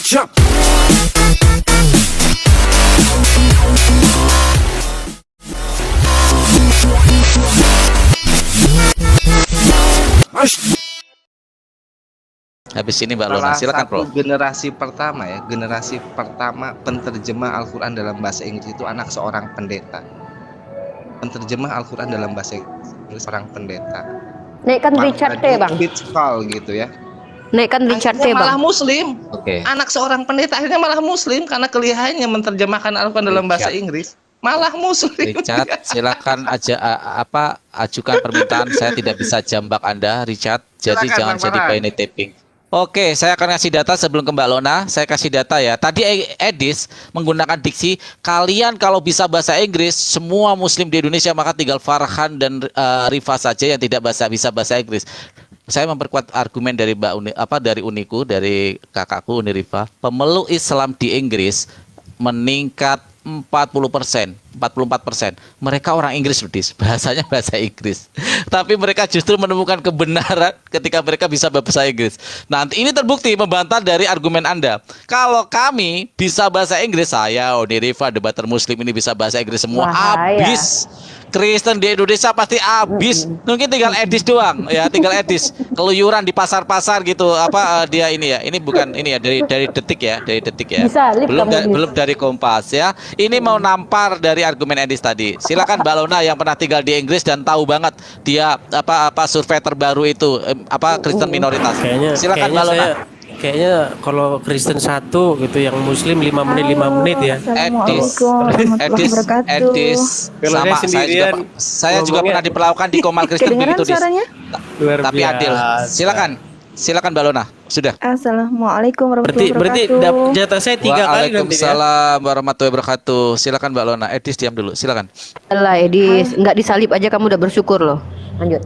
Jump. Habis ini Mbak Lona, silakan Bro. Generasi pertama penterjemah Al-Quran dalam bahasa Inggris itu anak seorang pendeta. Penterjemah Al-Quran dalam bahasa Inggris seorang pendeta. Naikkan Richard T, Bang. Call gitu ya. Naikkan Richard T, Akhirnya malah Bang. Muslim. Oke. Anak seorang pendeta akhirnya malah Muslim karena kelihayannya menerjemahkan Al-Quran dalam bahasa Inggris. Malah Muslim. Richard, silakan ajukan permintaan. Saya tidak bisa jambak Anda, Richard. Jadi Silakan, jangan Bang jadi Farhan. penny taping. Oke, saya akan kasih data sebelum ke Mbak Lona. Saya kasih data ya. Tadi Edis menggunakan diksi, kalian kalau bisa bahasa Inggris, semua Muslim di Indonesia, maka tinggal Farhan dan Rifa saja yang tidak bisa bahasa Inggris. Saya memperkuat argumen dari dari Uniku, dari kakakku Uni Rifa. Pemeluk Islam di Inggris meningkat 40%, 44%. Mereka orang Inggris, Budis. Bahasanya bahasa Inggris. Tapi mereka justru menemukan kebenaran ketika mereka bisa bahasa Inggris. Nanti ini terbukti membantah dari argumen Anda. Kalau kami bisa bahasa Inggris, saya, Uni Rifa, debater Muslim ini bisa bahasa Inggris semua. Bahaya. Habis. Kristen di Indonesia pasti habis. Mungkin tinggal Edis doang ya, tinggal Edis keluyuran di pasar-pasar gitu. Dia ini ya. Ini bukan ini ya, dari detik ya, dari detik ya. Bisa, Lip, Belum dari Kompas ya. Ini mau nampar dari argumen Edis tadi. Silakan Mbak Lona yang pernah tinggal di Inggris dan tahu banget dia survei terbaru itu Kristen minoritas. Silakan Mbak Lona. Kayaknya kalau Kristen 1 gitu, yang Muslim 5 menit ya. Edis sama saya juga pernah diperlakukan di Komal Kristen begitu, Dis. Tapi adil. Silakan Mbak Lona. Sudah. Assalamualaikum warahmatullahi Berarti wabarakatuh. jatah saya 3 kali nanti ya. Waalaikumsalam warahmatullahi wabarakatuh. Silakan Mbak Lona. Edis diam dulu. Silakan. Alah, Edis, nggak disalib aja kamu udah bersyukur loh. Lanjut.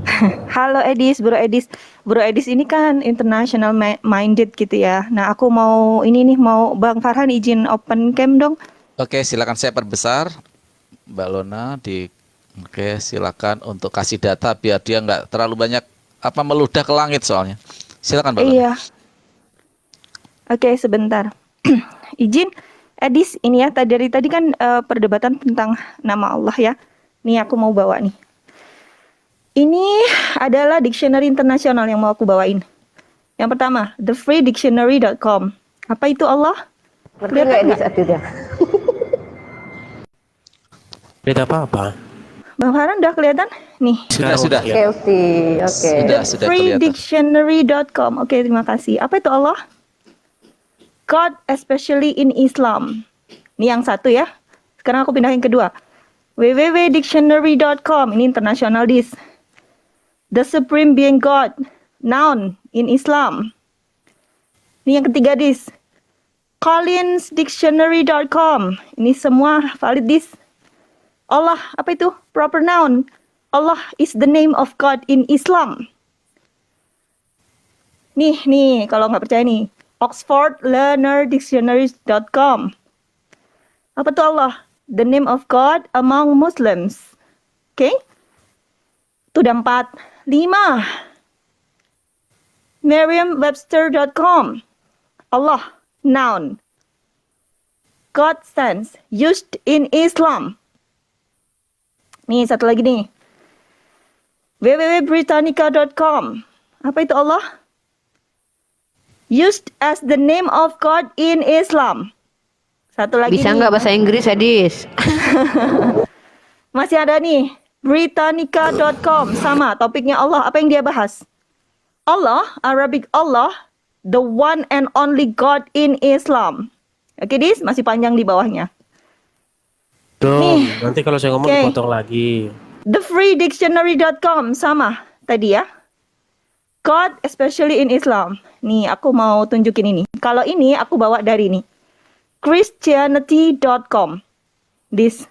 Halo Edis, Bro Edis. Bro Edis ini kan international minded gitu ya. Nah, aku mau Bang Farhan izin open cam dong. Oke, silakan saya perbesar. Mbak Lona Oke, silakan untuk kasih data biar dia nggak terlalu banyak meludah ke langit soalnya. Silakan Mbak Lona. Iya. Oke, sebentar. Izin Edis, ini ya dari tadi kan perdebatan tentang nama Allah ya. Nih aku mau bawa nih. Ini adalah dictionary internasional yang mau aku bawain. Yang pertama, thefreedictionary.com. Apa itu Allah? Ngerti nggak Edis artinya? Beda apa? Bang Farhan udah kelihatan? Nih. Sudah. Oke. Sudah kelihatan. Freedictionary.com. Oke, terima kasih. Apa itu Allah? God especially in Islam. Ini yang satu ya. Sekarang aku pindahin kedua. www.dictionary.com. Ini internasional dis. The Supreme Being God, noun in Islam. Ini yang ketiga dis. Collinsdictionary.com. Ini semua valid dis. Allah, apa itu? Proper noun. Allah is the name of God in Islam. Nih, kalau nggak percaya nih. Oxfordlearnerdictionary.com. Apa itu Allah? The name of God among Muslims. Oke? Itu udah 4. 5. Merriam-Webster.com. Allah, noun. God sense, used in Islam. Nih, satu lagi nih. www.britannica.com. Apa itu Allah? Used as the name of God in Islam. Satu lagi Bisa nih. nggak bahasa Inggris, Edis? Masih ada nih. Britannica.com. Sama, topiknya Allah. Apa yang dia bahas? Allah, Arabic Allah, the one and only God in Islam. Oke, Dis, masih panjang di bawahnya. Tuh, nanti kalau saya ngomong Oke. dipotong lagi. Thefreedictionary.com. Sama, tadi ya. God, especially in Islam. Nih, aku mau tunjukin ini. Kalau ini, aku bawa dari ini. Christianity.com. Dis,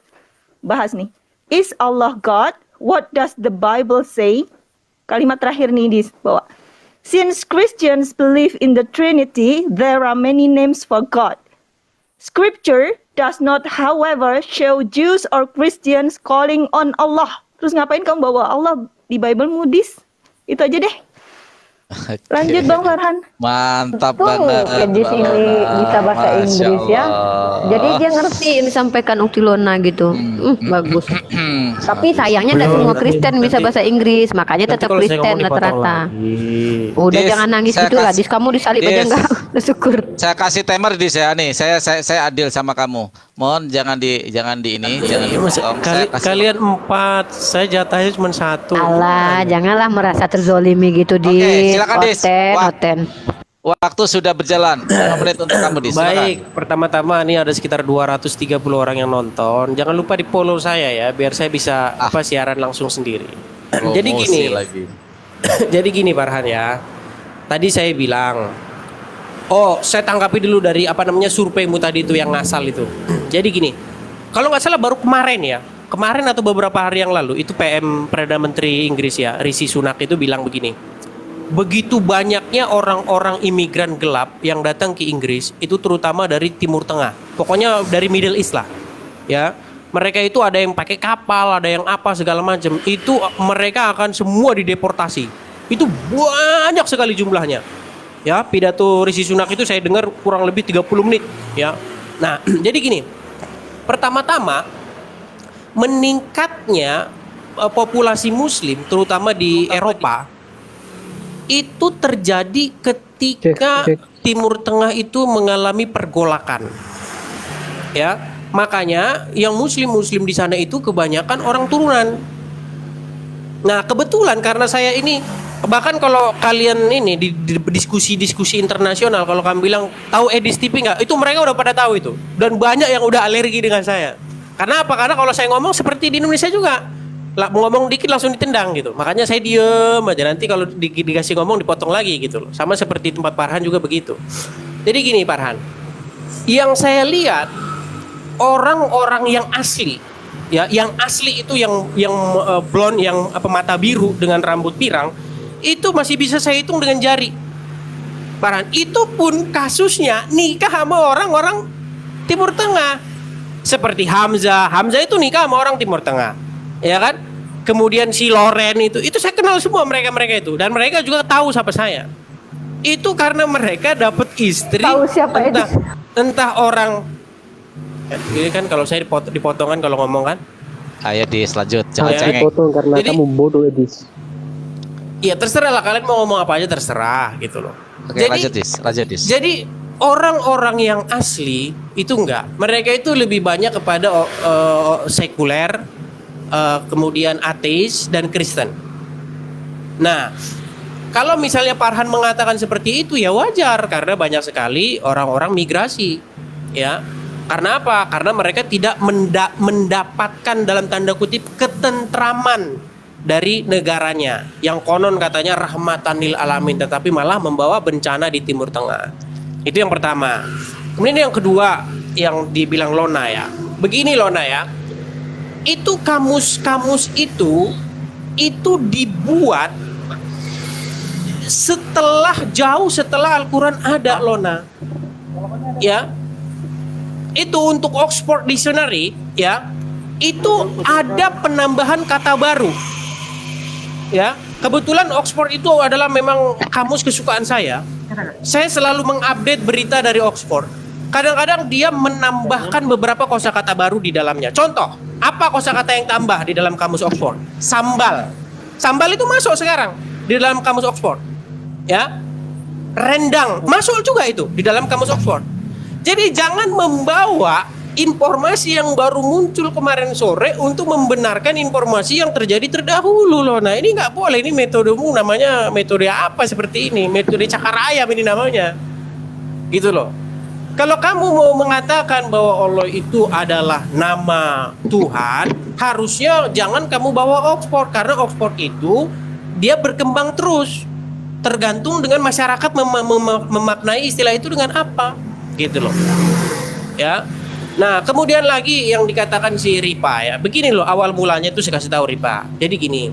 bahas nih. Is Allah God? What does the Bible say? Kalimat terakhir nih dis bawa. Since Christians believe in the Trinity, there are many names for God. Scripture does not, however, show Jews or Christians calling on Allah. Terus ngapain kamu bawa Allah di Bible dis? Itu aja deh. Lanjut Bang Farhan. Mantap Tuh, banget. Edis Mbak ini Lona. bisa bahasa Masya Inggris ya. Allah. Jadi dia ngerti yang disampaikan Ukti Lona gitu. Bagus. Tapi sayangnya tidak semua Kristen bisa bahasa Inggris, makanya Nanti tetap kalau saya Kristen ngomong dipotong rata-rata. lagi. Udah Dis, jangan nangis saya gitu lah, kasih- Dis, kamu disalib aja Dis. enggak? Udah syukur. Saya kasih timer di saya nih. Saya adil sama kamu. Mohon jangan di ini, jangan Iya, Mas, dipotong. Saya kasih- kalian 4, saya jatahnya cuma 1. Alah, janganlah merasa terzolimi gitu, Dis. silakan, Dis. Oten, Wah. oten. Waktu sudah berjalan. 5 menit untuk kamu, Dis. Silakan. Baik, pertama-tama nih ada sekitar 230 orang yang nonton. Jangan lupa di follow saya ya, biar saya bisa siaran langsung sendiri. Jadi Promosi gini, lagi. jadi gini Farhan ya. Tadi saya bilang, saya tanggapi dulu dari surveimu tadi itu yang ngasal itu. Jadi gini, kalau nggak salah baru kemarin atau beberapa hari yang lalu itu PM Perdana Menteri Inggris ya, Rishi Sunak itu bilang begini. Begitu banyaknya orang-orang imigran gelap yang datang ke Inggris, itu terutama dari Timur Tengah. Pokoknya dari Middle East lah. Ya. Mereka itu ada yang pakai kapal, ada yang apa segala macam. Itu mereka akan semua dideportasi. Itu banyak sekali jumlahnya. Ya, pidato Rishi Sunak itu saya dengar kurang lebih 30 menit, ya. Nah, jadi gini. Pertama-tama meningkatnya populasi muslim terutama di Eropa itu terjadi ketika Timur Tengah itu mengalami pergolakan. Ya, makanya yang muslim di sana itu kebanyakan orang turunan. Nah, kebetulan karena saya ini bahkan kalau kalian ini di diskusi internasional, kalau kamu bilang tahu Edis TV nggak, itu mereka udah pada tahu itu, dan banyak yang udah alergi dengan saya. Karena apa? Karena kalau saya ngomong seperti di Indonesia juga, ngomong dikit langsung ditendang gitu. Makanya saya diem aja, nanti kalau dikasih ngomong dipotong lagi gitu loh. Sama seperti tempat Farhan juga begitu. Jadi gini Farhan, yang saya lihat orang-orang yang asli, ya, yang asli itu yang blonde, yang mata biru dengan rambut pirang, itu masih bisa saya hitung dengan jari. Farhan, itu pun kasusnya nikah sama orang-orang Timur Tengah. Seperti Hamzah itu nikah sama orang Timur Tengah, ya kan? Kemudian si Loren itu saya kenal semua mereka itu, dan mereka juga tahu siapa saya. Itu karena mereka dapat istri, Tahu siapa entah orang. Ini kan kalau saya dipotongan kalau ngomong kan. Ayo Dis, lanjut. Jangan Ya, cengeng. Potong karena Jadi- kamu bodoh, Edis. Ya terserah lah, kalian mau ngomong apa aja terserah gitu loh. Oke, lanjut Dis. Jadi orang-orang yang asli itu enggak. Mereka itu lebih banyak kepada sekuler, kemudian ateis dan Kristen. Nah, kalau misalnya Farhan mengatakan seperti itu ya wajar, karena banyak sekali orang-orang migrasi, ya. Karena apa? Karena mereka tidak mendapatkan dalam tanda kutip ketentraman dari negaranya yang konon katanya rahmatan lil alamin, tetapi malah membawa bencana di Timur Tengah. Itu yang pertama. Kemudian yang kedua yang dibilang Lona ya. Begini Lona ya. Itu kamus-kamus itu dibuat jauh setelah Al-Quran ada Lona. Ya. Itu untuk Oxford Dictionary ya. Itu ada penambahan kata baru. Ya, kebetulan Oxford itu adalah memang kamus kesukaan saya. Saya selalu mengupdate berita dari Oxford. Kadang-kadang dia menambahkan beberapa kosakata baru di dalamnya. Contoh, apa kosakata yang tambah di dalam kamus Oxford? Sambal. Sambal itu masuk sekarang di dalam kamus Oxford. Ya. Rendang masuk juga itu di dalam kamus Oxford. Jadi jangan membawa informasi yang baru muncul kemarin sore untuk membenarkan informasi yang terjadi terdahulu loh. Nah ini nggak boleh, ini metodemu namanya metode apa seperti ini, metode cakar ayam ini namanya, gitu loh. Kalau kamu mau mengatakan bahwa Allah itu adalah nama Tuhan, harusnya jangan kamu bawa Oxford, karena Oxford itu dia berkembang terus, tergantung dengan masyarakat memaknai istilah itu dengan apa, gitu loh, ya. Nah, kemudian lagi yang dikatakan si Ripa ya. Begini loh awal mulanya itu saya kasih tahu Ripa. Jadi gini,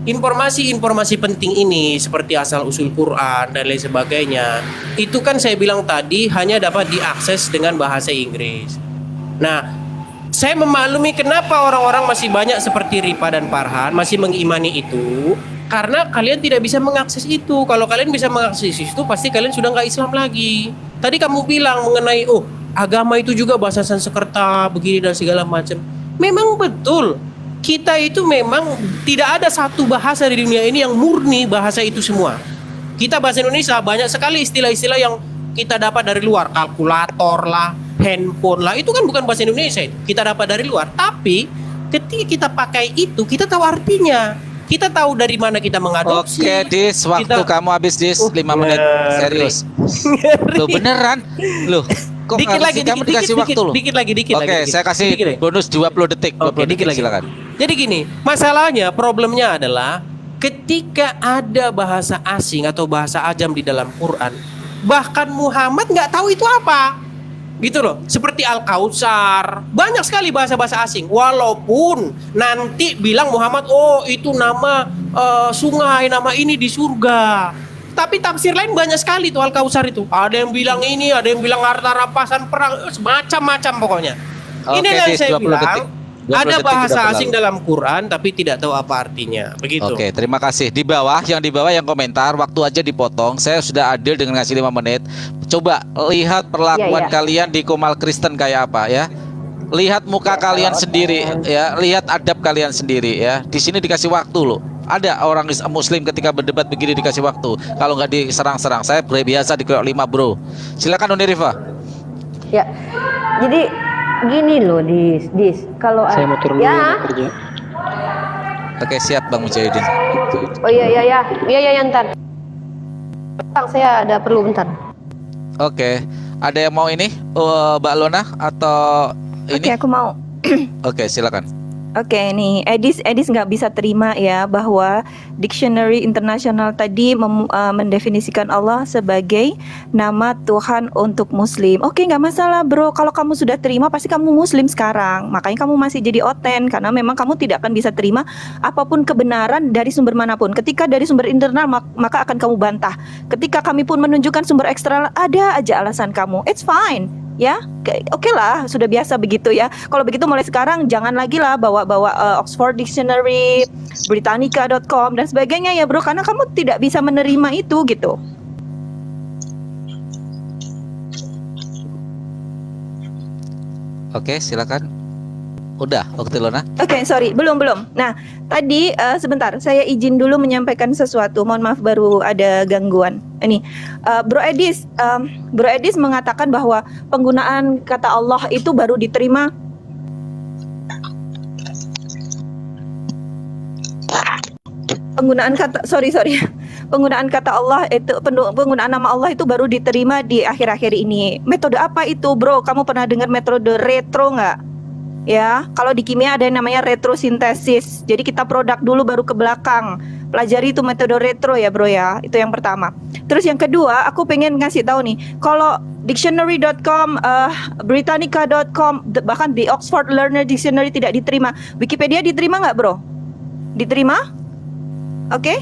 informasi-informasi penting ini seperti asal usul Quran dan lain sebagainya, itu kan saya bilang tadi hanya dapat diakses dengan bahasa Inggris. Nah, saya memaklumi kenapa orang-orang masih banyak seperti Ripa dan Farhan masih mengimani itu, Karena kalian tidak bisa mengakses itu. Kalau kalian bisa mengakses itu, pasti kalian sudah nggak Islam lagi. Tadi kamu bilang mengenai, agama itu juga bahasa Sanskerta, begini dan segala macam. Memang betul. Kita itu memang tidak ada satu bahasa di dunia ini yang murni bahasa itu semua. Kita bahasa Indonesia banyak sekali istilah-istilah yang kita dapat dari luar. Kalkulator lah, handphone lah. Itu kan bukan bahasa Indonesia itu. Kita dapat dari luar. Tapi ketika kita pakai itu, kita tahu artinya. Kita tahu dari mana kita mengadopsi. Oke, Dis, waktu kamu habis, Dis. 5 menit. Serius. Loh, beneran? Loh, kok Dikit lagi, kamu dikasih waktu loh? Dikit lagi. Oke, saya kasih bonus 20 detik. 20 Oke, detik, dikit lagi. silakan. Jadi gini, masalahnya, problemnya adalah ketika ada bahasa asing atau bahasa ajam di dalam Quran, bahkan Muhammad nggak tahu itu apa. Gitu loh, seperti Al-Kautsar, banyak sekali bahasa-bahasa asing. Walaupun nanti bilang Muhammad, itu nama sungai, nama ini di surga. Tapi tafsir lain banyak sekali tuh Al-Kautsar itu. Ada yang bilang ini, ada yang bilang harta rampasan perang, macam-macam pokoknya. Oke, Ini yang Dis, saya 20 bilang, detik. 20 ada detik bahasa udah asing berlalu. dalam Quran tapi tidak tahu apa artinya. Begitu. Oke, terima kasih. Di bawah yang komentar, waktu aja dipotong. Saya sudah adil dengan ngasih 5 menit. Coba lihat perlakuan Iya. kalian di Komal Kristen kayak apa ya. Lihat muka kalian sendiri ya, lihat adab kalian sendiri ya. Di sini dikasih waktu loh. Ada orang Muslim ketika berdebat begini dikasih waktu. Kalau nggak diserang-serang, saya biasa dikeroyok 5, bro. Silakan Uni Rifa. Ya. Jadi gini loh, Dis. Kalau Saya mau turun dulu ya. kerja. Oke, siap Bang Mujahidin. Oh iya, ntar. Bang, saya ada perlu bentar. Oke, ada yang mau ini, Mbak Lona atau Oke, ini? aku mau. Oke, silakan. Oke, nih Edis nggak bisa terima ya bahwa Dictionary Internasional tadi mendefinisikan Allah sebagai nama Tuhan untuk Muslim. Oke, nggak masalah bro. Kalau kamu sudah terima, pasti kamu Muslim sekarang. Makanya kamu masih jadi oten karena memang kamu tidak akan bisa terima apapun kebenaran dari sumber manapun. Ketika dari sumber internal, maka akan kamu bantah. Ketika kami pun menunjukkan sumber eksternal, ada aja alasan kamu. It's fine. Ya, oke lah, sudah biasa begitu ya. Kalau begitu mulai sekarang jangan lagi lah bawa Oxford Dictionary, Britannica.com dan sebagainya ya bro, karena kamu tidak bisa menerima itu gitu. Oke, silakan. Udah, waktu Lona. Oke, sorry, belum. Nah, tadi sebentar, saya izin dulu menyampaikan sesuatu. Mohon maaf, baru ada gangguan. Ini, Bro Edis mengatakan bahwa penggunaan kata Allah itu baru diterima. Penggunaan kata Allah itu, penggunaan nama Allah itu baru diterima di akhir-akhir ini. Metode apa itu, Bro? Kamu pernah dengar metode retro nggak? Ya, kalau di kimia ada yang namanya retrosintesis. Jadi kita produk dulu baru ke belakang. Pelajari itu metode retro ya bro ya. Itu yang pertama. Terus yang kedua, aku pengen ngasih tahu nih. Kalau dictionary.com, Britannica.com, bahkan di Oxford Learner Dictionary tidak diterima. Wikipedia diterima nggak bro? Diterima? Oke?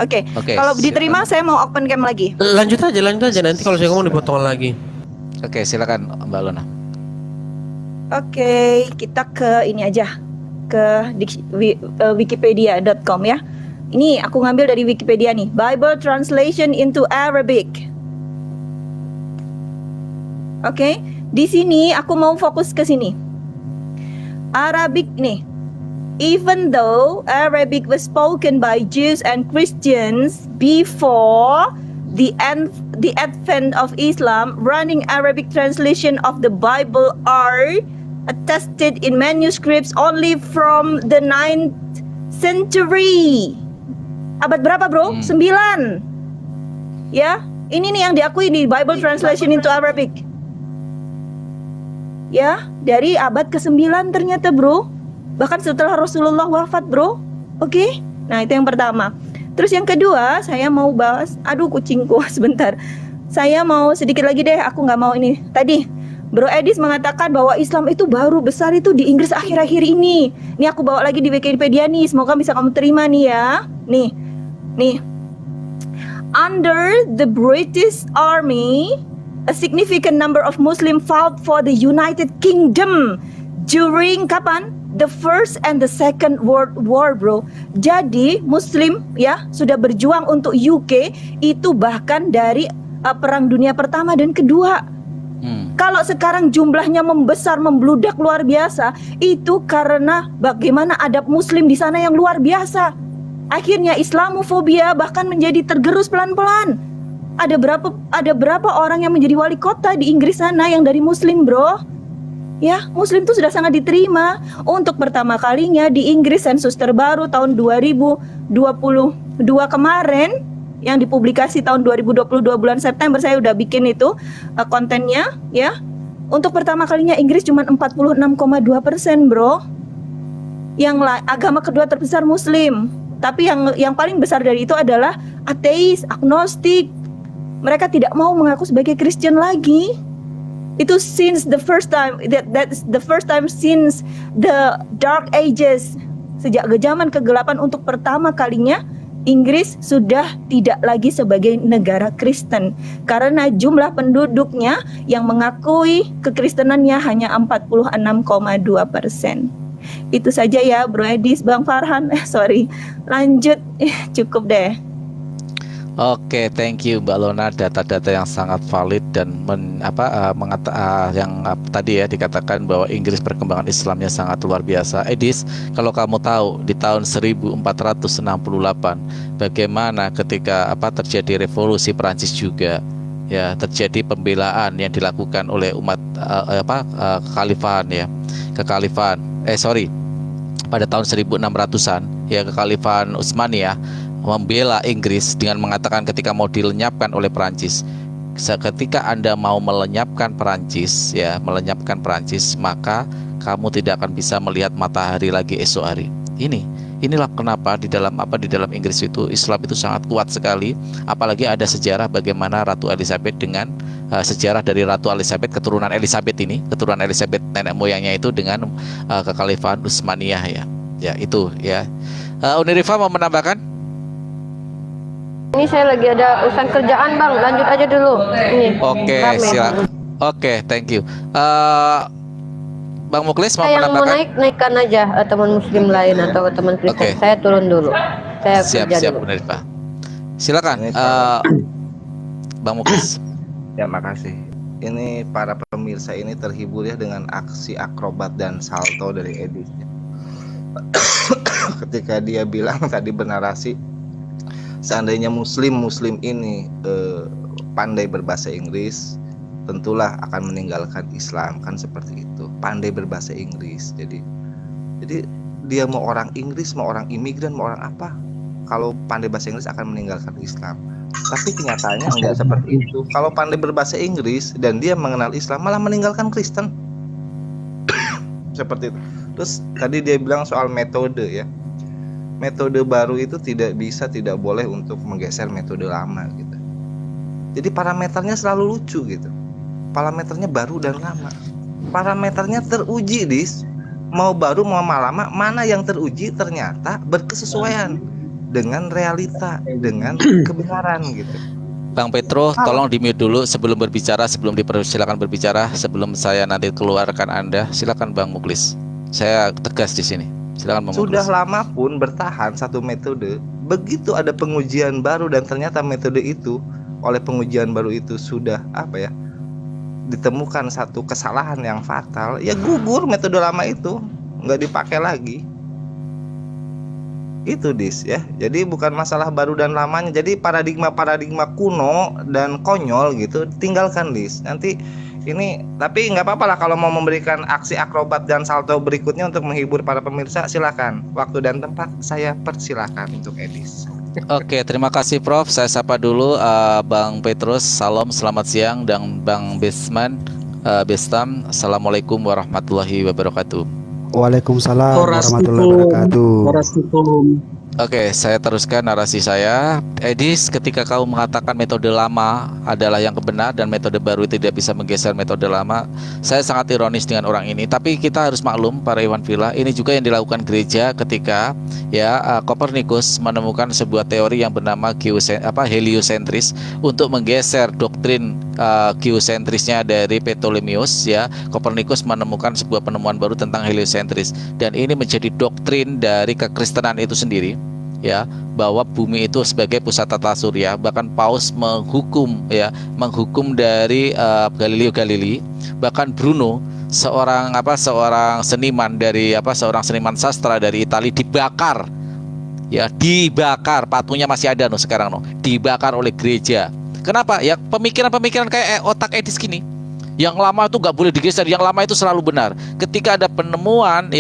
Oke. Kalau diterima saya mau open cam lagi. Lanjut aja nanti kalau saya ngomong dipotong lagi. Oke, silakan Mbak Lona. Oke, kita ke ini aja, ke wikipedia.com ya. Ini aku ngambil dari Wikipedia nih, Bible translation into Arabic. Oke, di sini aku mau fokus ke sini. Arabic nih. Even though Arabic was spoken by Jews and Christians before the advent of Islam, running Arabic translation of the Bible are attested in manuscripts only from the 9th century. Abad berapa bro? 9. Ya, ini nih yang diakui di Bible translation into Arabic. Ya, dari abad ke-9 ternyata bro. Bahkan setelah Rasulullah wafat bro. Oke, nah itu yang pertama. Terus yang kedua, saya mau bahas, aduh kucingku sebentar. Saya mau sedikit lagi deh, aku nggak mau ini. Tadi Bro Edis mengatakan bahwa Islam itu baru besar itu di Inggris akhir-akhir ini. Nih aku bawa lagi di Wikipedia nih, semoga bisa kamu terima nih ya. Nih. Under the British Army, a significant number of Muslim fought for the United Kingdom during kapan? the First and the Second World War, bro. Jadi Muslim ya sudah berjuang untuk UK itu bahkan dari Perang Dunia Pertama dan Kedua. Kalau sekarang jumlahnya membesar, membludak luar biasa, itu karena bagaimana adab Muslim di sana yang luar biasa. Akhirnya Islamofobia bahkan menjadi tergerus pelan-pelan. Ada berapa orang yang menjadi wali kota di Inggris sana yang dari Muslim, bro? Ya, Muslim itu sudah sangat diterima. Untuk pertama kalinya di Inggris sensus terbaru tahun 2022 kemarin yang dipublikasi tahun 2022 bulan September, saya udah bikin itu kontennya ya. Untuk pertama kalinya Inggris cuma 46,2%, bro. Yang agama kedua terbesar Muslim. Tapi yang paling besar dari itu adalah ateis, agnostik. Mereka tidak mau mengaku sebagai Kristen lagi. Itu since the first time, that's the first time since the Dark Ages. Sejak zaman kegelapan untuk pertama kalinya Inggris sudah tidak lagi sebagai negara Kristen karena jumlah penduduknya yang mengakui kekristenannya hanya 46,2%. Itu saja ya Bro Edis, Bang Farhan. Lanjut. Cukup deh. Oke, thank you Mbak Lona, data-data yang sangat valid dan tadi ya dikatakan bahwa Inggris perkembangan Islamnya sangat luar biasa. Edis, kalau kamu tahu di tahun 1468 bagaimana ketika terjadi revolusi Perancis juga ya, terjadi pembelaan yang dilakukan oleh umat pada tahun 1600-an ya, kekhalifahan Utsmaniyah membela Inggris dengan mengatakan ketika mau dilenyapkan oleh Perancis, ketika Anda mau melenyapkan Perancis maka kamu tidak akan bisa melihat matahari lagi esok hari. Inilah kenapa di dalam Inggris itu Islam itu sangat kuat sekali, apalagi ada sejarah bagaimana Ratu Elizabeth dengan sejarah dari Ratu Elizabeth, keturunan Elizabeth nenek moyangnya itu dengan kekhalifahan Utsmaniyah ya itu ya. Unirifa mau menambahkan? Ini saya lagi ada urusan kerjaan bang, lanjut aja dulu. Ini. Oke, silakan. Oke, thank you. Bang Muklis mau Saya yang mau menambahkan? naikkan aja teman Muslim lain atau teman Kristen. Oke. Saya turun dulu. Saya Siap, kerja dulu. Unirifa. Silakan, Bang Muklis. Ya, makasih. Ini para pemirsa ini terhibur ya dengan aksi akrobat dan salto dari Edis. Ketika dia bilang tadi bernarasi, seandainya muslim ini pandai berbahasa Inggris, tentulah akan meninggalkan Islam, kan seperti itu. Pandai berbahasa Inggris. Jadi dia mau orang Inggris, mau orang imigran, mau orang apa, kalau pandai bahasa Inggris akan meninggalkan Islam. Tapi kenyataannya enggak seperti itu. Kalau pandai berbahasa Inggris dan dia mengenal Islam, malah meninggalkan Kristen. Seperti itu. Terus tadi dia bilang soal metode ya. Metode baru itu tidak boleh untuk menggeser metode lama gitu. Jadi parameternya selalu lucu gitu. Parameternya baru dan lama. Parameternya teruji, Dis. Mau baru mau lama, mana yang teruji ternyata berkesesuaian dengan realita, dengan kebenaran gitu. Bang Petro, tolong di-mute dulu sebelum berbicara, sebelum dipersilakan berbicara, sebelum saya nanti keluarkan Anda. Silakan Bang Muklis. Saya tegas di sini. Silakan Bang Muklis. Sudah lama pun bertahan satu metode, begitu ada pengujian baru dan ternyata metode itu oleh pengujian baru itu sudah ditemukan satu kesalahan yang fatal, ya gugur metode lama itu, nggak dipakai lagi. Itu Dis ya. Jadi bukan masalah baru dan lamanya. Jadi paradigma kuno dan konyol gitu tinggalkan, Dis. Nanti ini, tapi nggak apa-apa lah kalau mau memberikan aksi akrobat dan salto berikutnya untuk menghibur para pemirsa, silakan. Waktu dan tempat saya persilakan untuk Edis. Oke, terima kasih Prof. Saya sapa dulu Bang Petrus, salam, selamat siang, dan Bang Bestam, assalamualaikum warahmatullahi wabarakatuh. Waalaikumsalam warahmatullahi wabarakatuh. Oke, saya teruskan narasi saya. Edis, ketika kau mengatakan metode lama adalah yang benar dan metode baru tidak bisa menggeser metode lama, saya sangat ironis dengan orang ini. Tapi kita harus maklum, para Iwan Villa, ini juga yang dilakukan gereja ketika Kopernikus menemukan sebuah teori yang bernama heliosentris untuk menggeser doktrin geosentrisnya dari Ptolemeus ya. Kopernikus menemukan sebuah penemuan baru tentang heliosentris, dan ini menjadi doktrin dari kekristenan itu sendiri ya, bahwa bumi itu sebagai pusat tata surya. Bahkan Paus menghukum dari Galileo Galilei, bahkan Bruno seorang seniman sastra dari Italia dibakar patungnya, masih ada sekarang dibakar oleh gereja. Kenapa? Ya pemikiran kayak otak Edis gini. Yang lama itu nggak boleh digeser, yang lama itu selalu benar. Ketika ada penemuan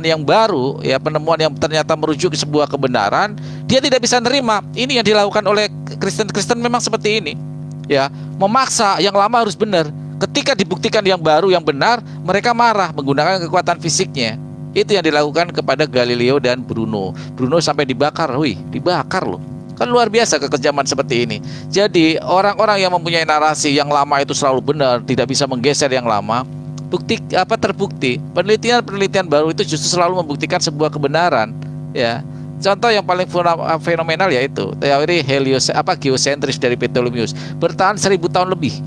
yang baru, penemuan yang ternyata merujuk ke sebuah kebenaran, dia tidak bisa nerima. Ini yang dilakukan oleh Kristen memang seperti ini. Ya, memaksa yang lama harus benar. Ketika dibuktikan yang baru yang benar, mereka marah menggunakan kekuatan fisiknya. Itu yang dilakukan kepada Galileo dan Bruno. Bruno sampai dibakar, dibakar loh. Kan luar biasa kekejaman seperti ini. Jadi orang-orang yang mempunyai narasi yang lama itu selalu benar, tidak bisa menggeser yang lama, terbukti penelitian baru itu justru selalu membuktikan sebuah kebenaran ya. Contoh yang paling fenomenal yaitu teori geosentris dari Ptolemeus, bertahan 1000 tahun lebih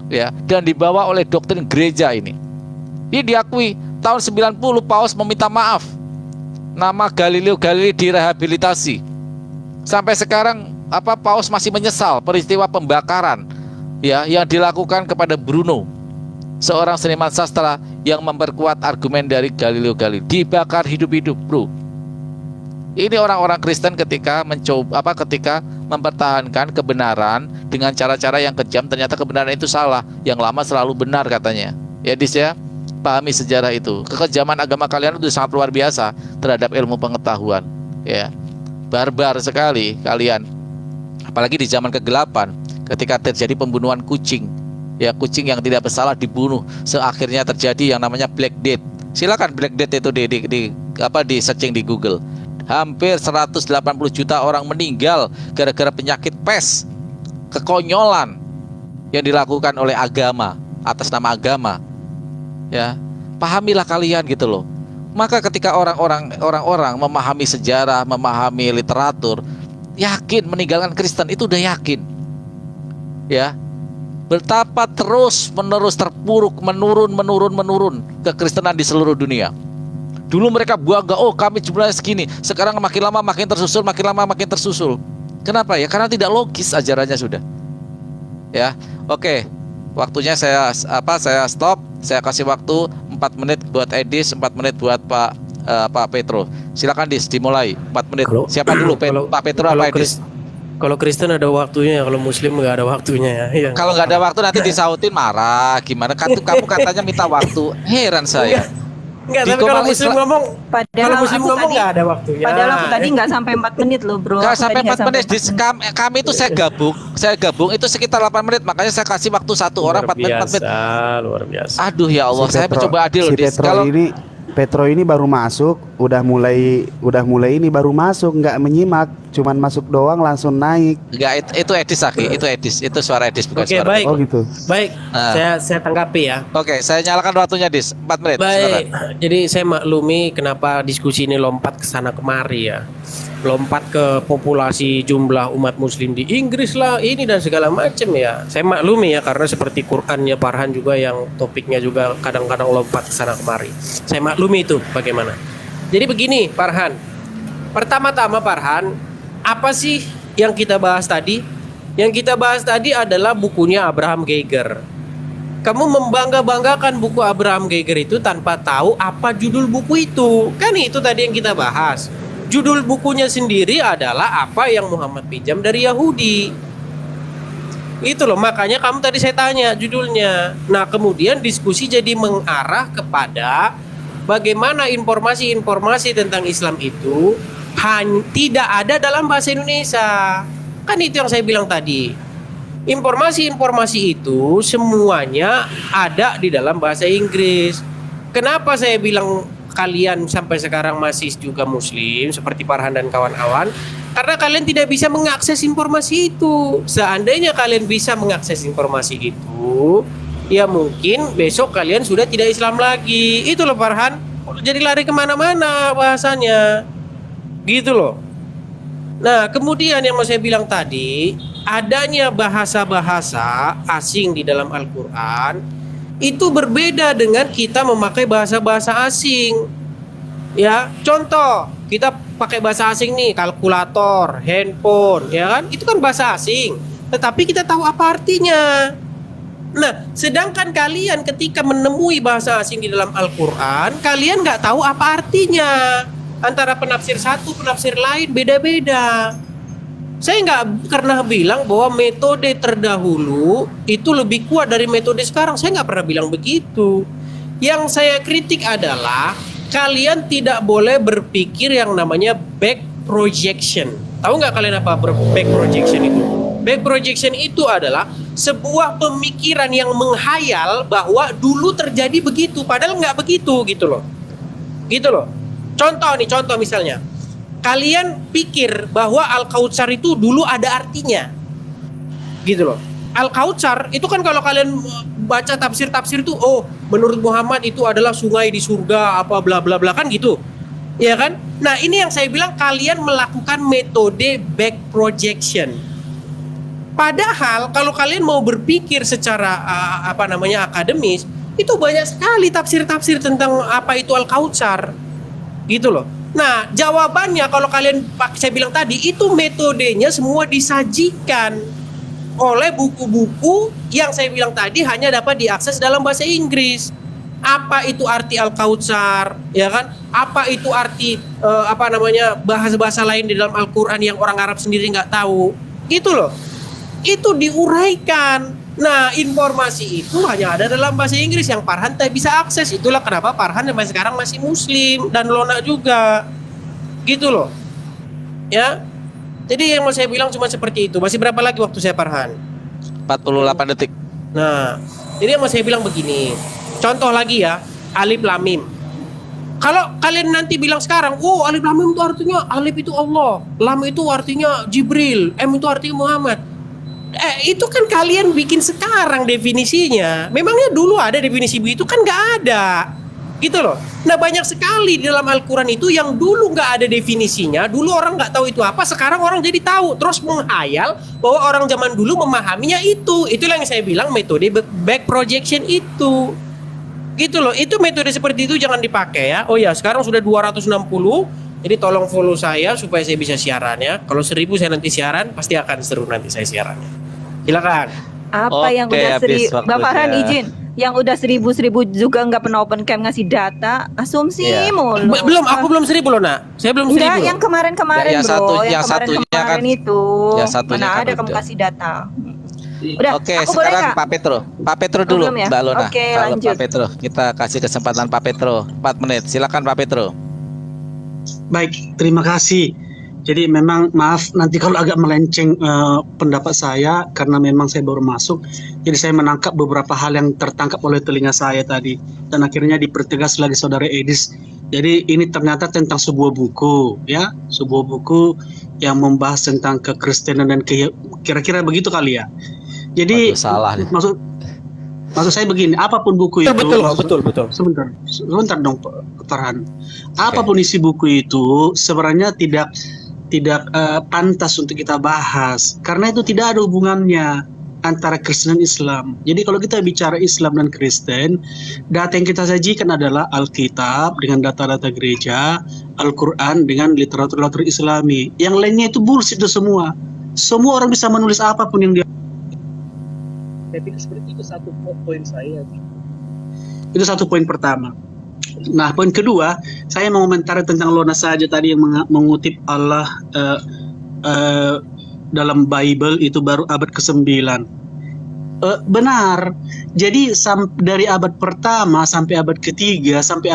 ya, dan dibawa oleh doktrin gereja ini. Ini diakui tahun 90 Paus meminta maaf. Nama Galileo Galilei direhabilitasi. Sampai sekarang Paus masih menyesal peristiwa pembakaran ya yang dilakukan kepada Bruno, seorang seniman sastra yang memperkuat argumen dari Galileo Galilei. Dibakar hidup-hidup, bro. Ini orang-orang Kristen ketika mempertahankan kebenaran dengan cara-cara yang kejam, ternyata kebenaran itu salah. Yang lama selalu benar katanya. Ya, Dis ya. Pahami sejarah itu. Kekejaman agama kalian itu sangat luar biasa terhadap ilmu pengetahuan. Ya. Barbar sekali kalian. Apalagi di zaman kegelapan ketika terjadi pembunuhan kucing. Ya, kucing yang tidak bersalah dibunuh. Akhirnya terjadi yang namanya Black Death. Silakan Black Death itu di searching di Google. Hampir 180 juta orang meninggal gara-gara penyakit pes. Kekonyolan yang dilakukan oleh agama atas nama agama. Ya, pahamilah kalian gitu loh. Maka ketika orang-orang memahami sejarah, memahami literatur, yakin meninggalkan Kristen itu udah yakin. Ya. Betapa terus-menerus terpuruk, menurun kekristenan di seluruh dunia. Dulu mereka bangga, kami jumlahnya segini. Sekarang makin lama makin tersusul. Kenapa ya? Karena tidak logis ajarannya sudah. Ya. Oke. Waktunya saya stop. Saya kasih waktu 4 menit buat Edis, 4 menit buat Pak Petro. Silakan Dis, dimulai 4 menit. Siapa dulu, Pak Petro apa Edis? Kalau Kristen ada waktunya, kalau Muslim nggak ada waktunya ya. Kalau nggak ada waktu nanti disautin marah. Gimana? Kamu katanya minta waktu. Heran saya. Enggak, tapi kalau Muslim ngomong, nggak ada waktunya. Padahal aku tadi nggak sampai 4 menit loh, bro. Nggak sampai 4 menit. Kami itu saya gabung itu sekitar 8 menit. Makanya saya kasih waktu satu orang 4 menit. Luar biasa. Aduh ya Allah, saya mencoba adil. Petro ini baru masuk, udah mulai ini baru masuk, nggak menyimak, cuman masuk doang langsung naik. Enggak, itu Edis Aki, itu suara Edis bukan suara. Baik. Oh gitu. Baik, saya tanggapi ya. Oke, saya nyalakan waktunya Dis, 4 menit. Baik, silakan. jadi saya maklumi kenapa diskusi ini lompat ke sana kemari ya. Lompat ke populasi jumlah umat muslim di Inggris lah, ini dan segala macam ya. Saya maklumi ya, karena seperti Qurannya Farhan juga yang topiknya juga kadang-kadang lompat ke sana kemari. Saya maklumi itu bagaimana. Jadi begini Farhan, pertama-tama Farhan, apa sih yang kita bahas tadi? Yang kita bahas tadi adalah bukunya Abraham Geiger. Kamu membangga-banggakan buku Abraham Geiger itu tanpa tahu apa judul buku itu. Kan itu tadi yang kita bahas. Judul bukunya sendiri adalah apa yang Muhammad pinjam dari Yahudi. Itu loh, makanya kamu tadi saya tanya judulnya. Nah, kemudian diskusi jadi mengarah kepada bagaimana informasi-informasi tentang Islam itu tidak ada dalam bahasa Indonesia. Kan itu yang saya bilang tadi. Informasi-informasi itu semuanya ada di dalam bahasa Inggris. Kenapa saya bilang kalian sampai sekarang masih juga Muslim seperti Farhan dan kawan-kawan? Karena kalian tidak bisa mengakses informasi itu. Seandainya kalian bisa mengakses informasi itu, ya mungkin besok kalian sudah tidak Islam lagi. Itu loh Farhan. Jadi lari kemana-mana bahasanya. Gitu loh. Nah kemudian yang mau saya bilang tadi, adanya bahasa-bahasa asing di dalam Al-Quran itu berbeda dengan kita memakai bahasa-bahasa asing. Ya, contoh, kita pakai bahasa asing nih, kalkulator, handphone, ya kan? Itu kan bahasa asing, tetapi kita tahu apa artinya. Nah, sedangkan kalian ketika menemui bahasa asing di dalam Al-Quran, kalian nggak tahu apa artinya. Antara penafsir satu, penafsir lain, beda-beda. Saya nggak pernah bilang bahwa metode terdahulu itu lebih kuat dari metode sekarang. Saya nggak pernah bilang begitu. Yang saya kritik adalah kalian tidak boleh berpikir yang namanya back projection. Tahu nggak kalian apa back projection itu? Back projection itu adalah sebuah pemikiran yang menghayal bahwa dulu terjadi begitu, padahal nggak begitu gitu loh. Gitu loh. Contoh misalnya. Kalian pikir bahwa Al-Kautsar itu dulu ada artinya. Gitu loh. Al-Kautsar itu kan kalau kalian baca tafsir-tafsir itu, oh, menurut Muhammad itu adalah sungai di surga apa bla bla bla kan gitu. Ya kan? Nah, ini yang saya bilang kalian melakukan metode back projection. Padahal kalau kalian mau berpikir secara akademis, itu banyak sekali tafsir-tafsir tentang apa itu Al-Kautsar. Gitu loh. Nah, jawabannya kalau kalian, saya bilang tadi, itu metodenya semua disajikan oleh buku-buku yang saya bilang tadi hanya dapat diakses dalam bahasa Inggris. Apa itu arti Al-Kautsar, ya kan? Apa itu arti bahasa-bahasa lain di dalam Al-Quran yang orang Arab sendiri nggak tahu? Gitu loh. Itu diuraikan. Nah, informasi itu hanya ada dalam bahasa Inggris yang Farhan tak bisa akses. Itulah kenapa Farhan sampai sekarang masih Muslim dan Lona juga. Gitu loh. Ya. Jadi yang mau saya bilang cuma seperti itu. Masih berapa lagi waktu saya, Farhan? 48 detik. Nah, jadi yang mau saya bilang begini. Contoh lagi ya, Alif Lam Mim. Kalau kalian nanti bilang sekarang, oh, Alif Lam Mim itu artinya Alif itu Allah, Lam itu artinya Jibril, M itu artinya Muhammad. Itu kan kalian bikin sekarang definisinya. Memangnya dulu ada definisi begitu? Kan nggak ada. Gitu loh. Nah, banyak sekali di dalam Al-Quran itu yang dulu nggak ada definisinya. Dulu orang nggak tahu itu apa. Sekarang orang jadi tahu. Terus menghayal bahwa orang zaman dulu memahaminya itu. Itulah yang saya bilang metode back projection itu. Gitu loh. Itu metode seperti itu jangan dipakai ya. Oh ya, sekarang sudah 260. Jadi tolong follow saya supaya saya bisa siaran ya. Kalau 1000 saya nanti siaran, pasti akan seru nanti saya siarannya. Silakan. Apa yang Oke, udah habis 1000? Bapak Farhan waktunya. izin. Yang udah 1000 juga nggak pernah open cam ngasih data, asumsi Iya. mulu. Aku belum 1000 loh, Nak. Saya belum 1000. Enggak, yang kemarin-kemarin Yang bro. satunya Yang kemarin-kemarin kan- itu. yang satunya Mana kan ada kamu udah. kasih data. Udah, Oke, aku boleh sekarang nggak? Pak Petro. Pak Petro dulu, belum ya? Mbak Lona. Oke, Kalau lanjut. Pak Petro, kita kasih kesempatan Pak Petro 4 menit. Silakan Pak Petro. Baik, terima kasih. Jadi memang maaf nanti kalau agak melenceng pendapat saya karena memang saya baru masuk. Jadi saya menangkap beberapa hal yang tertangkap oleh telinga saya tadi dan akhirnya dipertegas lagi saudara Edis. Jadi ini ternyata tentang sebuah buku ya, sebuah buku yang membahas tentang kekristenan dan kira-kira begitu kali ya. Jadi Waduh, salah nih. maksud saya begini, apapun buku itu Betul. Sebentar dong Pak Farhan. Apapun isi buku itu sebenarnya tidak pantas untuk kita bahas karena itu tidak ada hubungannya antara Kristen dan Islam. Jadi kalau kita bicara Islam dan Kristen, data yang kita sajikan adalah Alkitab dengan data-data gereja, Al-Quran dengan literatur Islami. Yang lainnya itu bullshit itu semua. Semua orang bisa menulis apapun yang dia. Saya pikir seperti itu satu poin saya. Itu satu poin pertama. Nah, poin kedua, saya mau komentari tentang Lona saja tadi yang mengutip Allah dalam Bible itu baru abad ke-9. Benar. Jadi dari abad pertama sampai abad ketiga sampai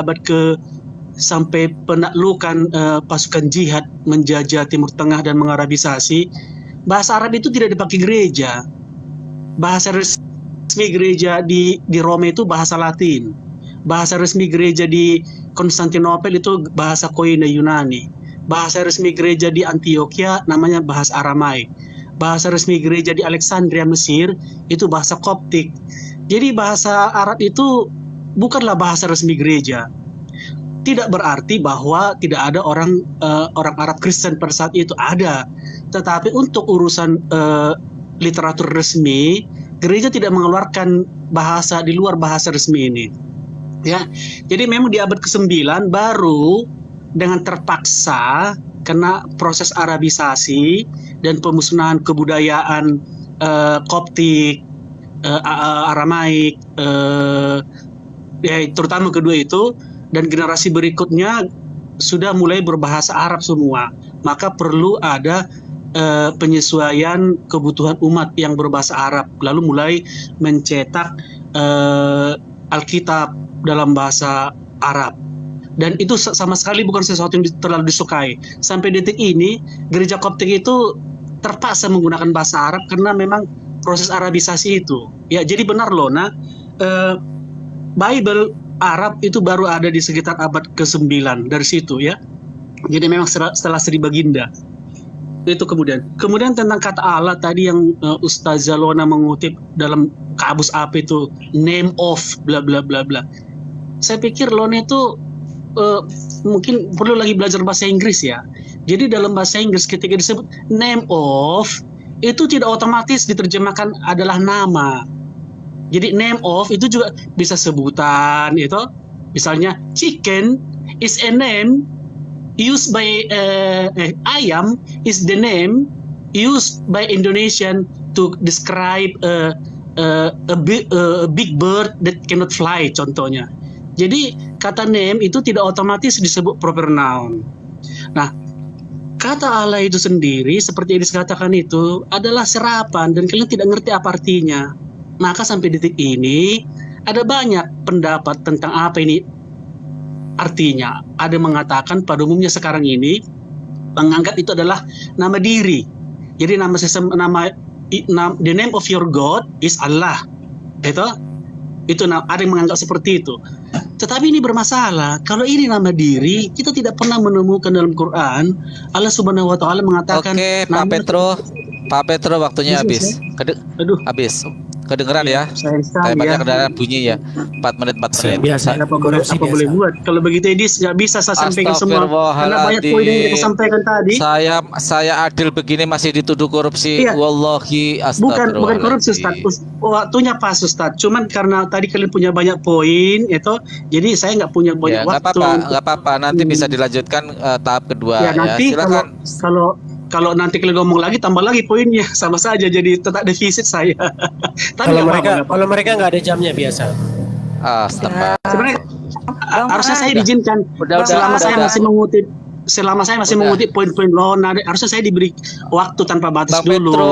penaklukan pasukan jihad menjajah Timur Tengah dan mengarabisasi, bahasa Arab itu tidak dipakai gereja. Bahasa resmi gereja di Roma itu bahasa Latin. Bahasa resmi gereja di Konstantinopel itu bahasa Koine Yunani. Bahasa resmi gereja di Antioquia namanya bahasa Aramaik. Bahasa resmi gereja di Alexandria Mesir itu bahasa Koptik. Jadi bahasa Arab itu bukanlah bahasa resmi gereja. Tidak berarti bahwa tidak ada orang Arab Kristen pada saat itu, ada. Tetapi untuk urusan literatur resmi, gereja tidak mengeluarkan bahasa di luar bahasa resmi ini. Ya, jadi memang di abad ke-9 baru dengan terpaksa kena proses Arabisasi dan pemusnahan kebudayaan Koptik, Aramaik, ya, terutama kedua itu, dan generasi berikutnya sudah mulai berbahasa Arab semua. Maka perlu ada penyesuaian kebutuhan umat yang berbahasa Arab, lalu mulai mencetak Alkitab dalam bahasa Arab. Dan itu sama sekali bukan sesuatu yang terlalu disukai. Sampai detik ini gereja Koptik itu terpaksa menggunakan bahasa Arab karena memang proses Arabisasi itu. Ya, jadi benar loh, Bible Arab itu baru ada di sekitar abad ke-9 dari situ ya. Jadi memang setelah Sri Baginda. Itu kemudian tentang kata Allah tadi yang Ustaz Zalona mengutip dalam Kabus apa itu, name of bla bla bla bla. Saya pikir Lona itu mungkin perlu lagi belajar bahasa Inggris ya. Jadi dalam bahasa Inggris ketika disebut name of itu tidak otomatis diterjemahkan adalah nama. Jadi name of itu juga bisa sebutan itu. Misalnya chicken is a name used by ayam is the name used by Indonesian to describe a big bird that cannot fly contohnya. Jadi kata name itu tidak otomatis disebut proper noun. Nah, kata Allah itu sendiri seperti yang dikatakan itu adalah serapan dan kalian tidak ngerti apa artinya. Maka sampai detik ini ada banyak pendapat tentang apa ini artinya. Ada mengatakan pada umumnya sekarang ini menganggap itu adalah nama diri. Jadi the name of your God is Allah. Itu ada yang menganggap seperti itu. Tetapi ini bermasalah. Kalau ini nama diri, kita tidak pernah menemukan dalam Quran Allah Subhanahu wa taala mengatakan. Oke, Pak Petro waktunya habis. Habis. Kedengeran ya? Kayak banyak kendaraan bunyi ya. 4 menit. Biasa. Apa boleh buat? Kalau begitu Edis nggak bisa saya sampaikan semua karena banyak poin yang kita sampaikan tadi. Saya adil begini masih dituduh korupsi. Iya. Wallahi Bukan korupsi astagfirullahaladzim. Ustaz. Waktunya pas Ustaz. Cuman karena tadi kalian punya banyak poin itu, jadi saya nggak punya banyak Ya, waktu. nggak apa-apa. Nanti bisa dilanjutkan tahap kedua Ya, nanti silakan. kalau nanti kalian ngomong lagi tambah lagi poinnya sama saja jadi tetap defisit saya. Tapi Kalau mereka nggak ada jamnya biasa. Astaga. sebenarnya harusnya saya diizinkan selama saya masih mengutip poin-poin Lona, harusnya saya diberi waktu tanpa batas Bang dulu. Petro,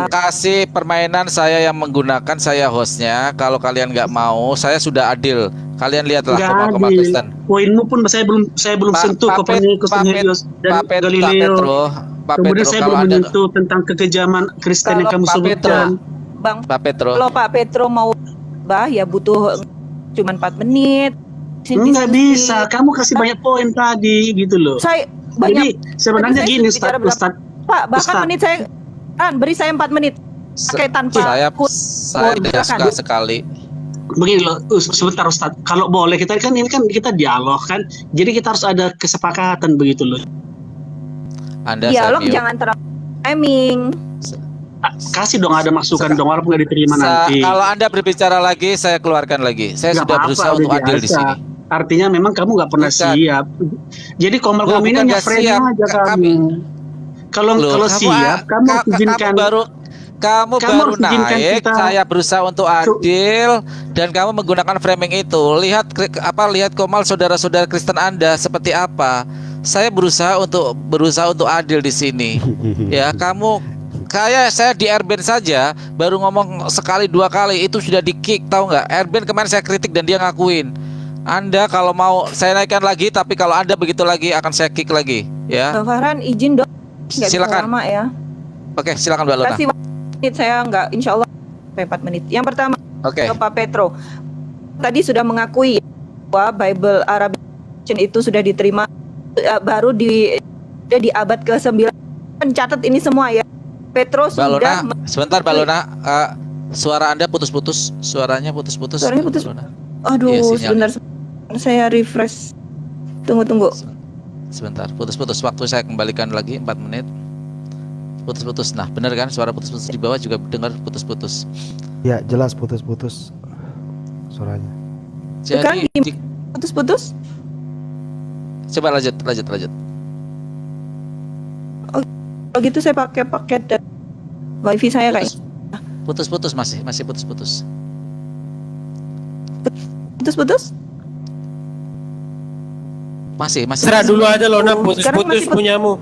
kasih permainan saya yang menggunakan, saya hostnya. Kalau kalian nggak mau, saya sudah adil. Kalian lihatlah Komal Kristen. Poinmu pun saya belum sentuh Kopernikus dan Galileo. Kemudian saya belum menyentuh tentang kekejaman Kristen yang kamu sebutkan. Pak Petro. Kalau Pak Petro mau ya butuh cuma 4 menit. Nggak bisa, kamu kasih banyak poin tadi gitu loh. Saya Jadi sebenarnya gini Ustaz. Pak, bahkan menit saya beri saya 4 menit. Pakai tanpa Saya tidak suka sekali. Begini loh, sebentar Ustaz. Kalau boleh kita kan ini kan kita dialog kan. Jadi kita harus ada kesepakatan begitu loh. Anda dialog serius? jangan terlalu timing. Kasih dong ada masukan dong walaupun nggak diterima nanti. Kalau Anda berbicara lagi, saya keluarkan lagi. Saya Nggak sudah apa-apa, berusaha udah untuk adil di biasa. sini. Artinya memang kamu nggak pernah Bukan. siap. Jadi Komal Loh, Komina bukan nggak nyeframe siap. aja kamu. Kalau siap, kamu izinkan. Kamu baru harus izinkan naik, kita. saya berusaha untuk adil dan kamu menggunakan framing itu. Lihat Komal saudara-saudara Kristen Anda seperti apa. Saya berusaha untuk adil di sini. Ya, saya di Erben saja baru ngomong sekali 2 kali itu sudah di-kick, tahu nggak? Erben kemarin saya kritik dan dia ngakuin. Anda kalau mau saya naikkan lagi, tapi kalau Anda begitu lagi akan saya kick lagi, ya. Bang Farhan izin dong. Nggak bisa Silakan. lama ya. Oke, silakan Mbak Lona. Kasih menit saya nggak, insya Allah sampai 4 menit. Yang pertama Oke. ke Pak Petro. Tadi sudah mengakui bahwa Bible Arabic itu sudah diterima baru di abad ke-9. Pencatat ini semua ya. Petro Mbak sudah Lona, sebentar Mbak Lona. Suara Anda putus-putus. Suaranya putus-putus. Suaranya putus. Mbak Lona. Aduh, Iya, sinyalnya. sebentar saya refresh. Tunggu. Sebentar, putus-putus. Waktu saya kembalikan lagi 4 menit. Putus-putus. Nah, benar kan? Suara putus-putus di bawah juga dengar putus-putus. Ya, jelas putus-putus suaranya. Sekarang Jadi putus-putus. coba lanjut. Kalau gitu saya pakai paket wifi saya kayak Putus-putus masih putus-putus. putus-putus. Masih. Istirahat dulu aja Lona, Sekarang putus-putus masih punyamu.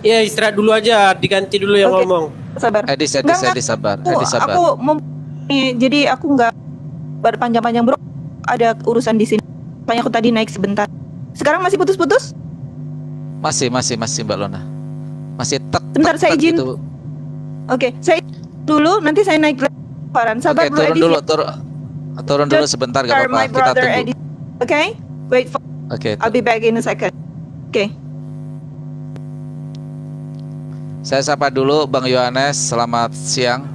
Ya istirahat dulu aja, diganti dulu yang Oke. ngomong. Sabar. Edis Enggak, sabar. Aku mau jadi aku nggak berpanjang-panjang bro. Ada urusan di sini. Makanya aku tadi naik sebentar. Sekarang masih putus-putus? Masih Mbak Lona. Masih Sebentar, saya izin. gitu. Oke, saya dulu nanti saya naik lebaran. Sabar Oke, bro turun Edis. dulu, turun dulu sebentar gak My apa-apa. Kita brother tunggu. Edis. Oke, wait for. Oke. I'll be back in a second. Oke. Saya sapa dulu Bang Yohanes, selamat siang.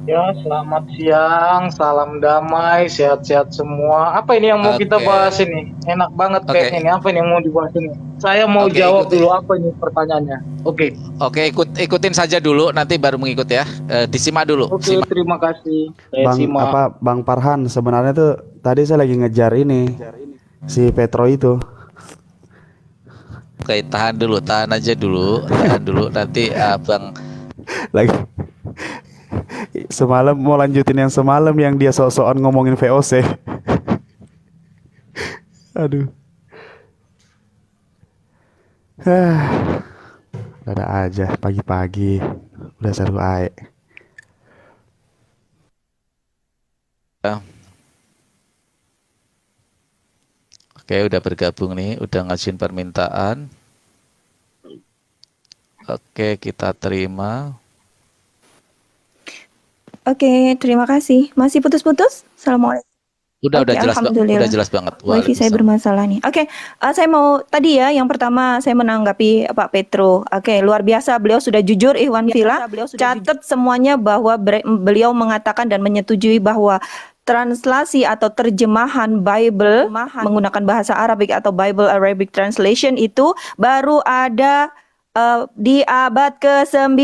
Ya, selamat siang, salam damai, sehat-sehat semua. Apa ini yang mau kita Oke. bahas ini? Enak banget Oke. kayaknya ini. Apa ini yang mau dibahas ini? Saya mau Oke, jawab ikuti. dulu apa ini pertanyaannya. Oke, Oke, ikutin saja dulu, nanti baru mengikut ya. Disimak dulu. oke, Simak. terima kasih. Saya Bang simak. Bang Farhan, sebenarnya tuh tadi saya lagi ngejar ini si Petro itu. Oke, tahan aja dulu, nanti Bang. Lagi semalam mau lanjutin yang semalam yang dia sok-sokan ngomongin VOC. Aduh. Ada aja pagi-pagi udah seru ae. Oke, udah bergabung nih, udah ngajuin permintaan. Oke, kita terima. Oke, terima kasih. Masih putus-putus? Assalamualaikum. Udah Oke, jelas, alhamdulillah. udah jelas banget. Wifi saya Waalaikumsalam. bermasalah nih. Oke, saya mau tadi ya, yang pertama saya menanggapi Pak Petro. Oke, luar biasa beliau sudah jujur, Ikhwan Villa. Catat semuanya bahwa beliau mengatakan dan menyetujui bahwa translasi atau terjemahan Bible menggunakan bahasa Arabik atau Bible Arabic Translation itu baru ada di abad ke-9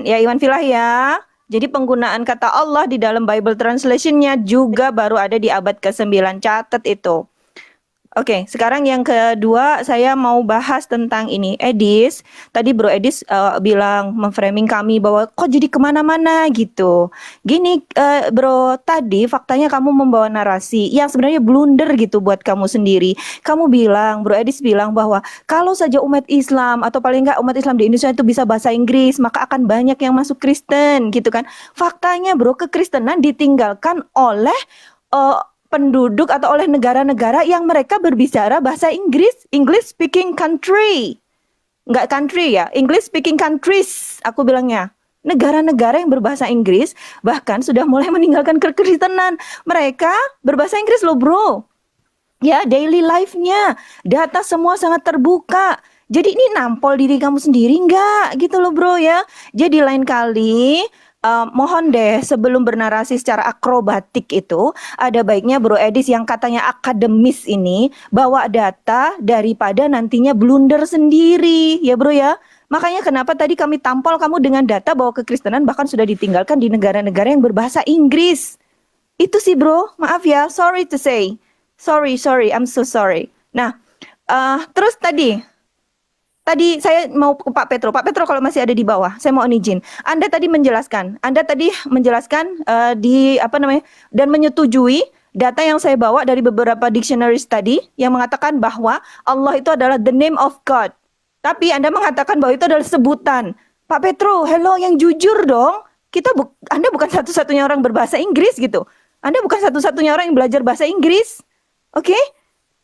ya Iwan Filah ya. Jadi penggunaan kata Allah di dalam Bible Translation-nya juga baru ada di abad ke-9. Catat itu. Oke, sekarang yang kedua saya mau bahas tentang ini. Edis, tadi Bro Edis bilang memframing kami bahwa kok jadi kemana-mana gitu. Gini Bro, tadi faktanya kamu membawa narasi yang sebenarnya blunder gitu buat kamu sendiri. Kamu bilang, Bro Edis bilang bahwa kalau saja umat Islam atau paling enggak umat Islam di Indonesia itu bisa bahasa Inggris, maka akan banyak yang masuk Kristen gitu kan. Faktanya Bro, kekristenan ditinggalkan oleh penduduk atau oleh negara-negara yang mereka berbicara bahasa Inggris, English speaking country. Enggak country ya, English speaking countries aku bilangnya. Negara-negara yang berbahasa Inggris bahkan sudah mulai meninggalkan kekristenan. Mereka berbahasa Inggris loh bro. Ya, daily life-nya, data semua sangat terbuka. Jadi ini nampol diri kamu sendiri enggak gitu loh bro ya. Jadi lain kali mohon deh sebelum bernarasi secara akrobatik itu ada baiknya Bro Edis yang katanya akademis ini bawa data daripada nantinya blunder sendiri ya bro ya. Makanya kenapa tadi kami tampol kamu dengan data bahwa kekristenan bahkan sudah ditinggalkan di negara-negara yang berbahasa Inggris. Itu sih bro, maaf ya, sorry to say. Sorry, I'm so sorry. Nah, terus tadi saya mau ke Pak Petro. Pak Petro kalau masih ada di bawah, saya mohon izin. Anda tadi menjelaskan di apa namanya dan menyetujui data yang saya bawa dari beberapa dictionaries tadi yang mengatakan bahwa Allah itu adalah the name of God. Tapi Anda mengatakan bahwa itu adalah sebutan. Pak Petro, hello yang jujur dong. Anda bukan satu-satunya orang berbahasa Inggris gitu. Anda bukan satu-satunya orang yang belajar bahasa Inggris. Oke?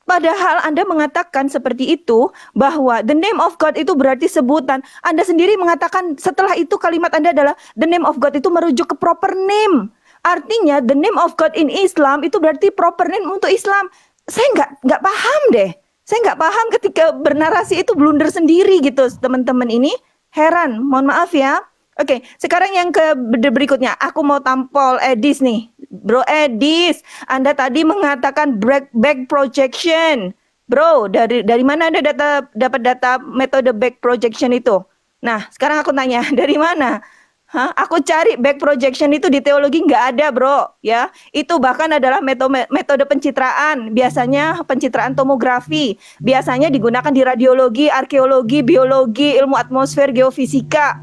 Padahal Anda mengatakan seperti itu bahwa the name of God itu berarti sebutan. Anda sendiri mengatakan setelah itu kalimat Anda adalah the name of God itu merujuk ke proper name. Artinya the name of God in Islam itu berarti proper name untuk Islam. Saya nggak paham deh. Saya nggak paham ketika bernarasi itu blunder sendiri gitu teman-teman ini. Heran, mohon maaf ya. Oke, sekarang yang berikutnya aku mau tampol Edis nih. Bro Edis, Anda tadi mengatakan back projection. Bro, dari mana Anda dapat data metode back projection itu? Nah, sekarang aku tanya, dari mana? Hah? Aku cari back projection itu di teologi nggak ada, bro. Ya, itu bahkan adalah metode pencitraan. Biasanya pencitraan tomografi. Biasanya digunakan di radiologi, arkeologi, biologi, ilmu atmosfer, geofisika.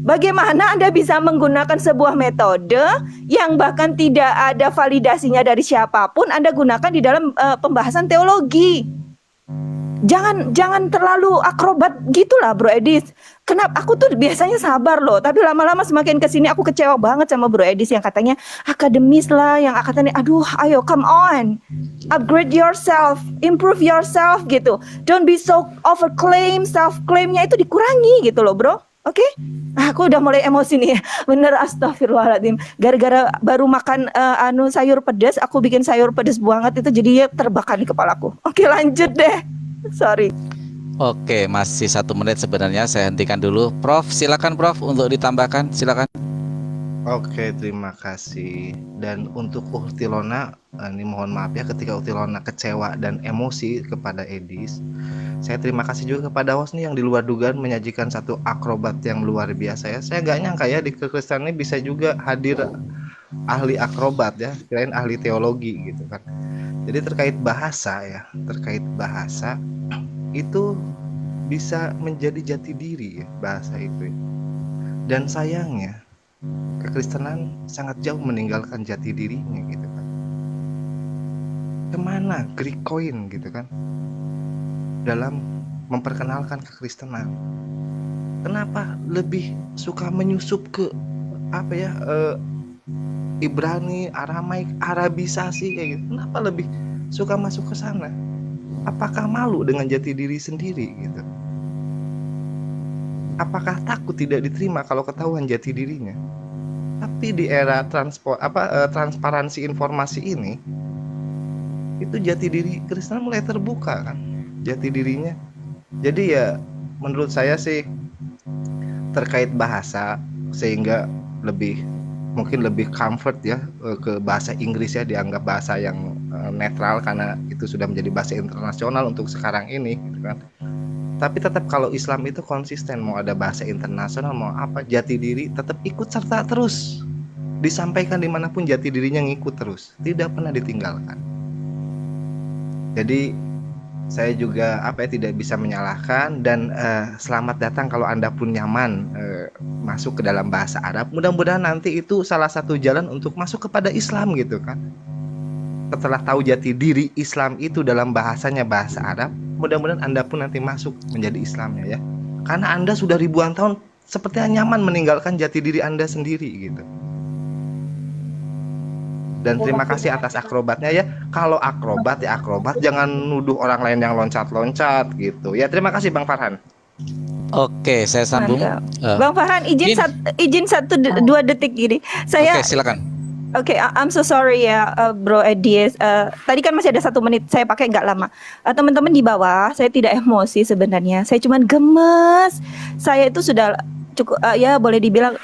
Bagaimana Anda bisa menggunakan sebuah metode yang bahkan tidak ada validasinya dari siapapun Anda gunakan di dalam pembahasan teologi? Jangan terlalu akrobat gitulah, Bro Edis. Kenapa aku tuh biasanya sabar loh, tapi lama-lama semakin kesini aku kecewa banget sama Bro Edis yang katanya akademis lah, yang katanya aduh ayo come on, upgrade yourself, improve yourself gitu. Don't be so overclaim, self claimnya itu dikurangi gitu loh, Bro. Oke? Aku udah mulai emosi nih. Bener, astagfirullahaladzim. Gara-gara baru makan sayur pedas, aku bikin sayur pedas banget itu jadinya terbakar di kepalaku. Oke, lanjut deh. Sorry. Oke, masih 1 menit sebenarnya, saya hentikan dulu. Prof, silakan Prof untuk ditambahkan, silakan. Oke, terima kasih. Dan untuk Uhtilona, ini mohon maaf ya ketika Uhtilona kecewa dan emosi kepada Edis. Saya terima kasih juga kepada host nih yang di luar dugaan menyajikan satu akrobat yang luar biasa ya. Saya gak nyangka ya di kekristenan ini bisa juga hadir ahli akrobat ya, kirain ahli teologi gitu kan. Jadi terkait bahasa ya, itu bisa menjadi jati diri ya bahasa itu. Dan sayangnya kekristenan sangat jauh meninggalkan jati dirinya gitu kan. Kemana Greek-koin gitu kan dalam memperkenalkan kekristenan? Kenapa lebih suka menyusup ke Ibrani, Aramaik, Arabisasi kayak gitu? Kenapa lebih suka masuk ke sana? Apakah malu dengan jati diri sendiri gitu? Apakah takut tidak diterima kalau ketahuan jati dirinya? Tapi di era transparansi informasi ini, itu jati diri Kristen mulai terbuka kan, jati dirinya. Jadi ya menurut saya sih terkait bahasa, sehingga mungkin lebih comfort ya ke bahasa Inggris ya, dianggap bahasa yang netral karena itu sudah menjadi bahasa internasional untuk sekarang ini gitu kan. Tapi tetap kalau Islam itu konsisten, mau ada bahasa internasional mau apa, jati diri tetap ikut serta terus, disampaikan dimanapun jati dirinya ngikut terus, tidak pernah ditinggalkan. Jadi saya juga tidak bisa menyalahkan, dan selamat datang kalau Anda pun nyaman masuk ke dalam bahasa Arab. Mudah-mudahan nanti itu salah satu jalan untuk masuk kepada Islam gitu kan. Setelah tahu jati diri Islam itu dalam bahasanya bahasa Arab, mudah-mudahan Anda pun nanti masuk menjadi Islamnya ya. Karena Anda sudah ribuan tahun sepertinya nyaman meninggalkan jati diri Anda sendiri gitu. Dan terima kasih atas akrobatnya ya. Kalau akrobat ya akrobat, jangan nuduh orang lain yang loncat-loncat gitu. Ya terima kasih Bang Farhan. Oke, saya sambung. Bang Farhan, izin 1-2 detik gini. Oke, silakan. Oke, I'm so sorry ya, Bro Edis. Tadi kan masih ada 1 menit, saya pakai nggak lama. Teman-teman di bawah, saya tidak emosi sebenarnya. Saya cuman gemes. Saya itu sudah cukup, ya boleh dibilang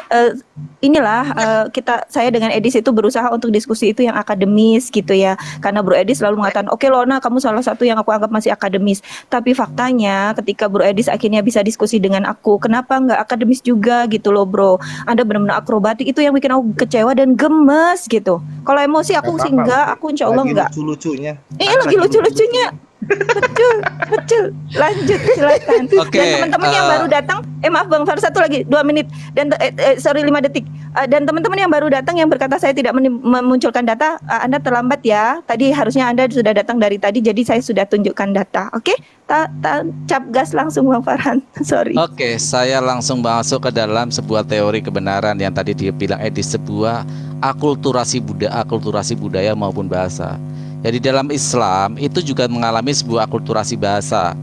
saya dengan Edis itu berusaha untuk diskusi itu yang akademis gitu ya. Karena Bro Edis selalu mengatakan, oke Lona, kamu salah satu yang aku anggap masih akademis. Tapi faktanya ketika Bro Edis akhirnya bisa diskusi dengan aku, kenapa nggak akademis juga gitu loh Bro. Anda benar-benar akrobatik, itu yang bikin aku kecewa dan gemes gitu. Kalau emosi aku sih enggak, aku insya Allah enggak. Lucu-lucunya. Lagi lucu-lucunya. Betul. Lanjut silakan. Dan teman-teman yang baru datang, maaf Bang Far, 1 lagi 2 menit dan 5 detik. Dan teman-teman yang baru datang yang berkata saya tidak memunculkan data, Anda terlambat ya. Tadi harusnya Anda sudah datang dari tadi, jadi saya sudah tunjukkan data. Oke? Cap gas langsung Bang Farhan. Sorry. Oke, saya langsung masuk ke dalam sebuah teori kebenaran yang tadi dia bilang sebuah akulturasi budaya maupun bahasa. Jadi dalam Islam itu juga mengalami sebuah akulturasi bahasa,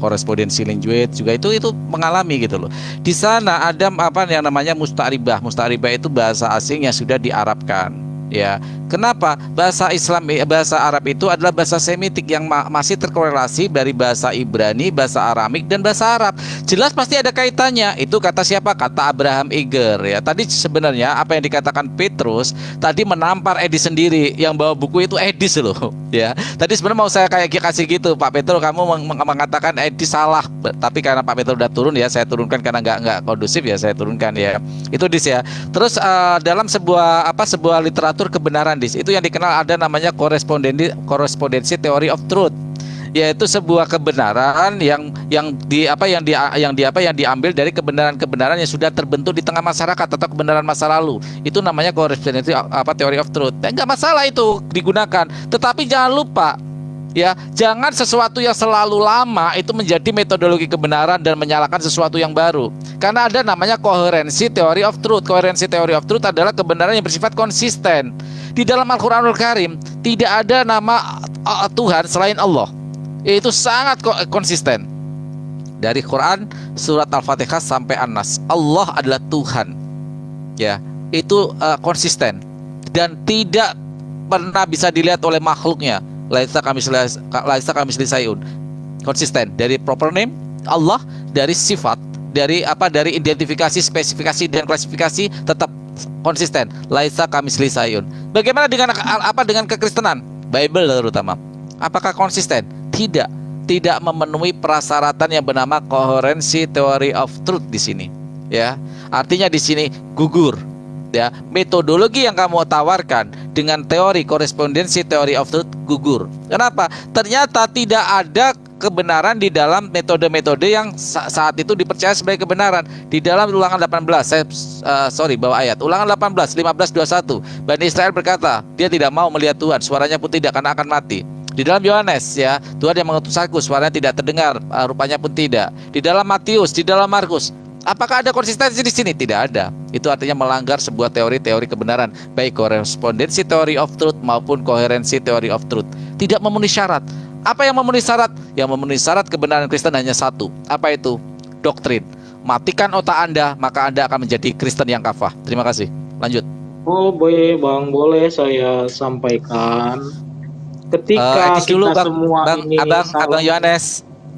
korespondensi language juga itu mengalami gitu loh. Di sana ada yang namanya musta'ribah. Musta'ribah itu bahasa asing yang sudah diarabkan. Ya, Kenapa? Bahasa Islam, bahasa Arab itu adalah bahasa Semitik yang masih terkorelasi dari bahasa Ibrani, bahasa Aramik, dan bahasa Arab. Jelas pasti ada kaitannya. Itu kata siapa? Kata Abraham Eger ya. Tadi sebenarnya apa yang dikatakan Petrus tadi menampar Edis sendiri. Yang bawa buku itu Edis loh ya. Tadi sebenarnya mau saya kayak kasih gitu, Pak Petrus kamu mengatakan Edis salah. Tapi karena Pak Petrus udah turun ya, saya turunkan karena nggak kondusif ya, saya turunkan ya. Itu Dis ya. Terus dalam sebuah literatur kebenaran Dis, itu yang dikenal ada namanya korespondensi theory of truth, yaitu sebuah kebenaran yang diambil dari kebenaran yang sudah terbentuk di tengah masyarakat atau kebenaran masa lalu. Itu namanya korespondensi theory of truth. Dan nggak masalah itu digunakan, tetapi jangan lupa ya, jangan sesuatu yang selalu lama itu menjadi metodologi kebenaran dan menyalahkan sesuatu yang baru. Karena ada namanya koherensi theory of truth. Koherensi theory of truth adalah kebenaran yang bersifat konsisten. Di dalam Al-Quranul Karim tidak ada nama Tuhan selain Allah. Itu sangat konsisten. Dari Quran surat Al-Fatihah sampai An-Nas, Allah adalah Tuhan. Ya, itu konsisten dan tidak pernah bisa dilihat oleh makhluknya. Laisa kamislihi syai'un. Konsisten dari proper name Allah, dari sifat, dari identifikasi, spesifikasi dan klasifikasi tetap konsisten. Laisa kamislihi syai'un. Bagaimana dengan kekristenan? Bible terutama. Apakah konsisten? Tidak memenuhi prasyaratan yang bernama koherensi theory of truth di sini. Ya, artinya di sini gugur. Ya, metodologi yang kamu tawarkan dengan teori korespondensi theory of truth gugur. Kenapa? Ternyata tidak ada kebenaran di dalam metode-metode yang saat itu dipercaya sebagai kebenaran. Di dalam Ulangan 18, bawa ayat Ulangan 18, 15:21, Bani Israel berkata, dia tidak mau melihat Tuhan, suaranya pun tidak, karena akan mati. Di dalam Yohanes ya, Tuhan yang mengutus aku, suaranya tidak terdengar, rupanya pun tidak. Di dalam Matius, di dalam Markus, apakah ada konsistensi di sini? Tidak ada. Itu artinya melanggar sebuah teori-teori kebenaran, baik korespondensi theory of truth maupun koherensi theory of truth. Tidak memenuhi syarat. Apa yang memenuhi syarat? Yang memenuhi syarat kebenaran Kristen hanya satu. Apa itu? Doktrin. Matikan otak Anda, maka Anda akan menjadi Kristen yang kafah. Terima kasih. Lanjut. Oh, Bang, boleh saya sampaikan. Ketika Edis dulu, kita Bang, semua ini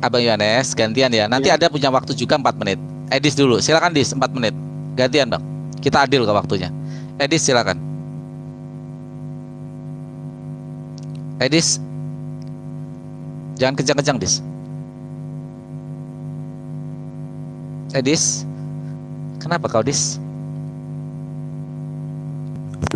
Abang Yohanes gantian ya. Nanti ada punya waktu juga 4 menit. Edis dulu, silakan Dis, 4 menit. Gantian Bang. Kita adil ke waktunya. Edis silakan. Edis, jangan kencang-kencang Dis. Edis, kenapa kau Dis?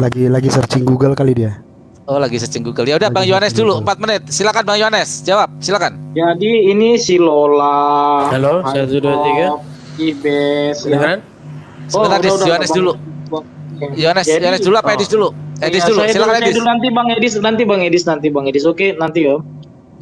Lagi searching Google kali dia. Oh, lagi searching Google. Ya udah Bang Yohanes dulu 4 menit. Silakan Bang Yohanes, jawab. Silakan. Jadi ini si Lola. Halo, 1, 2, 3. Ibes. Beneran? Sebentar Dis, Yohanes dulu. Yohanes dulu apa Edis dulu? Edis dulu, silakan Edis. Nanti Bang Edis. Oke, nanti Om.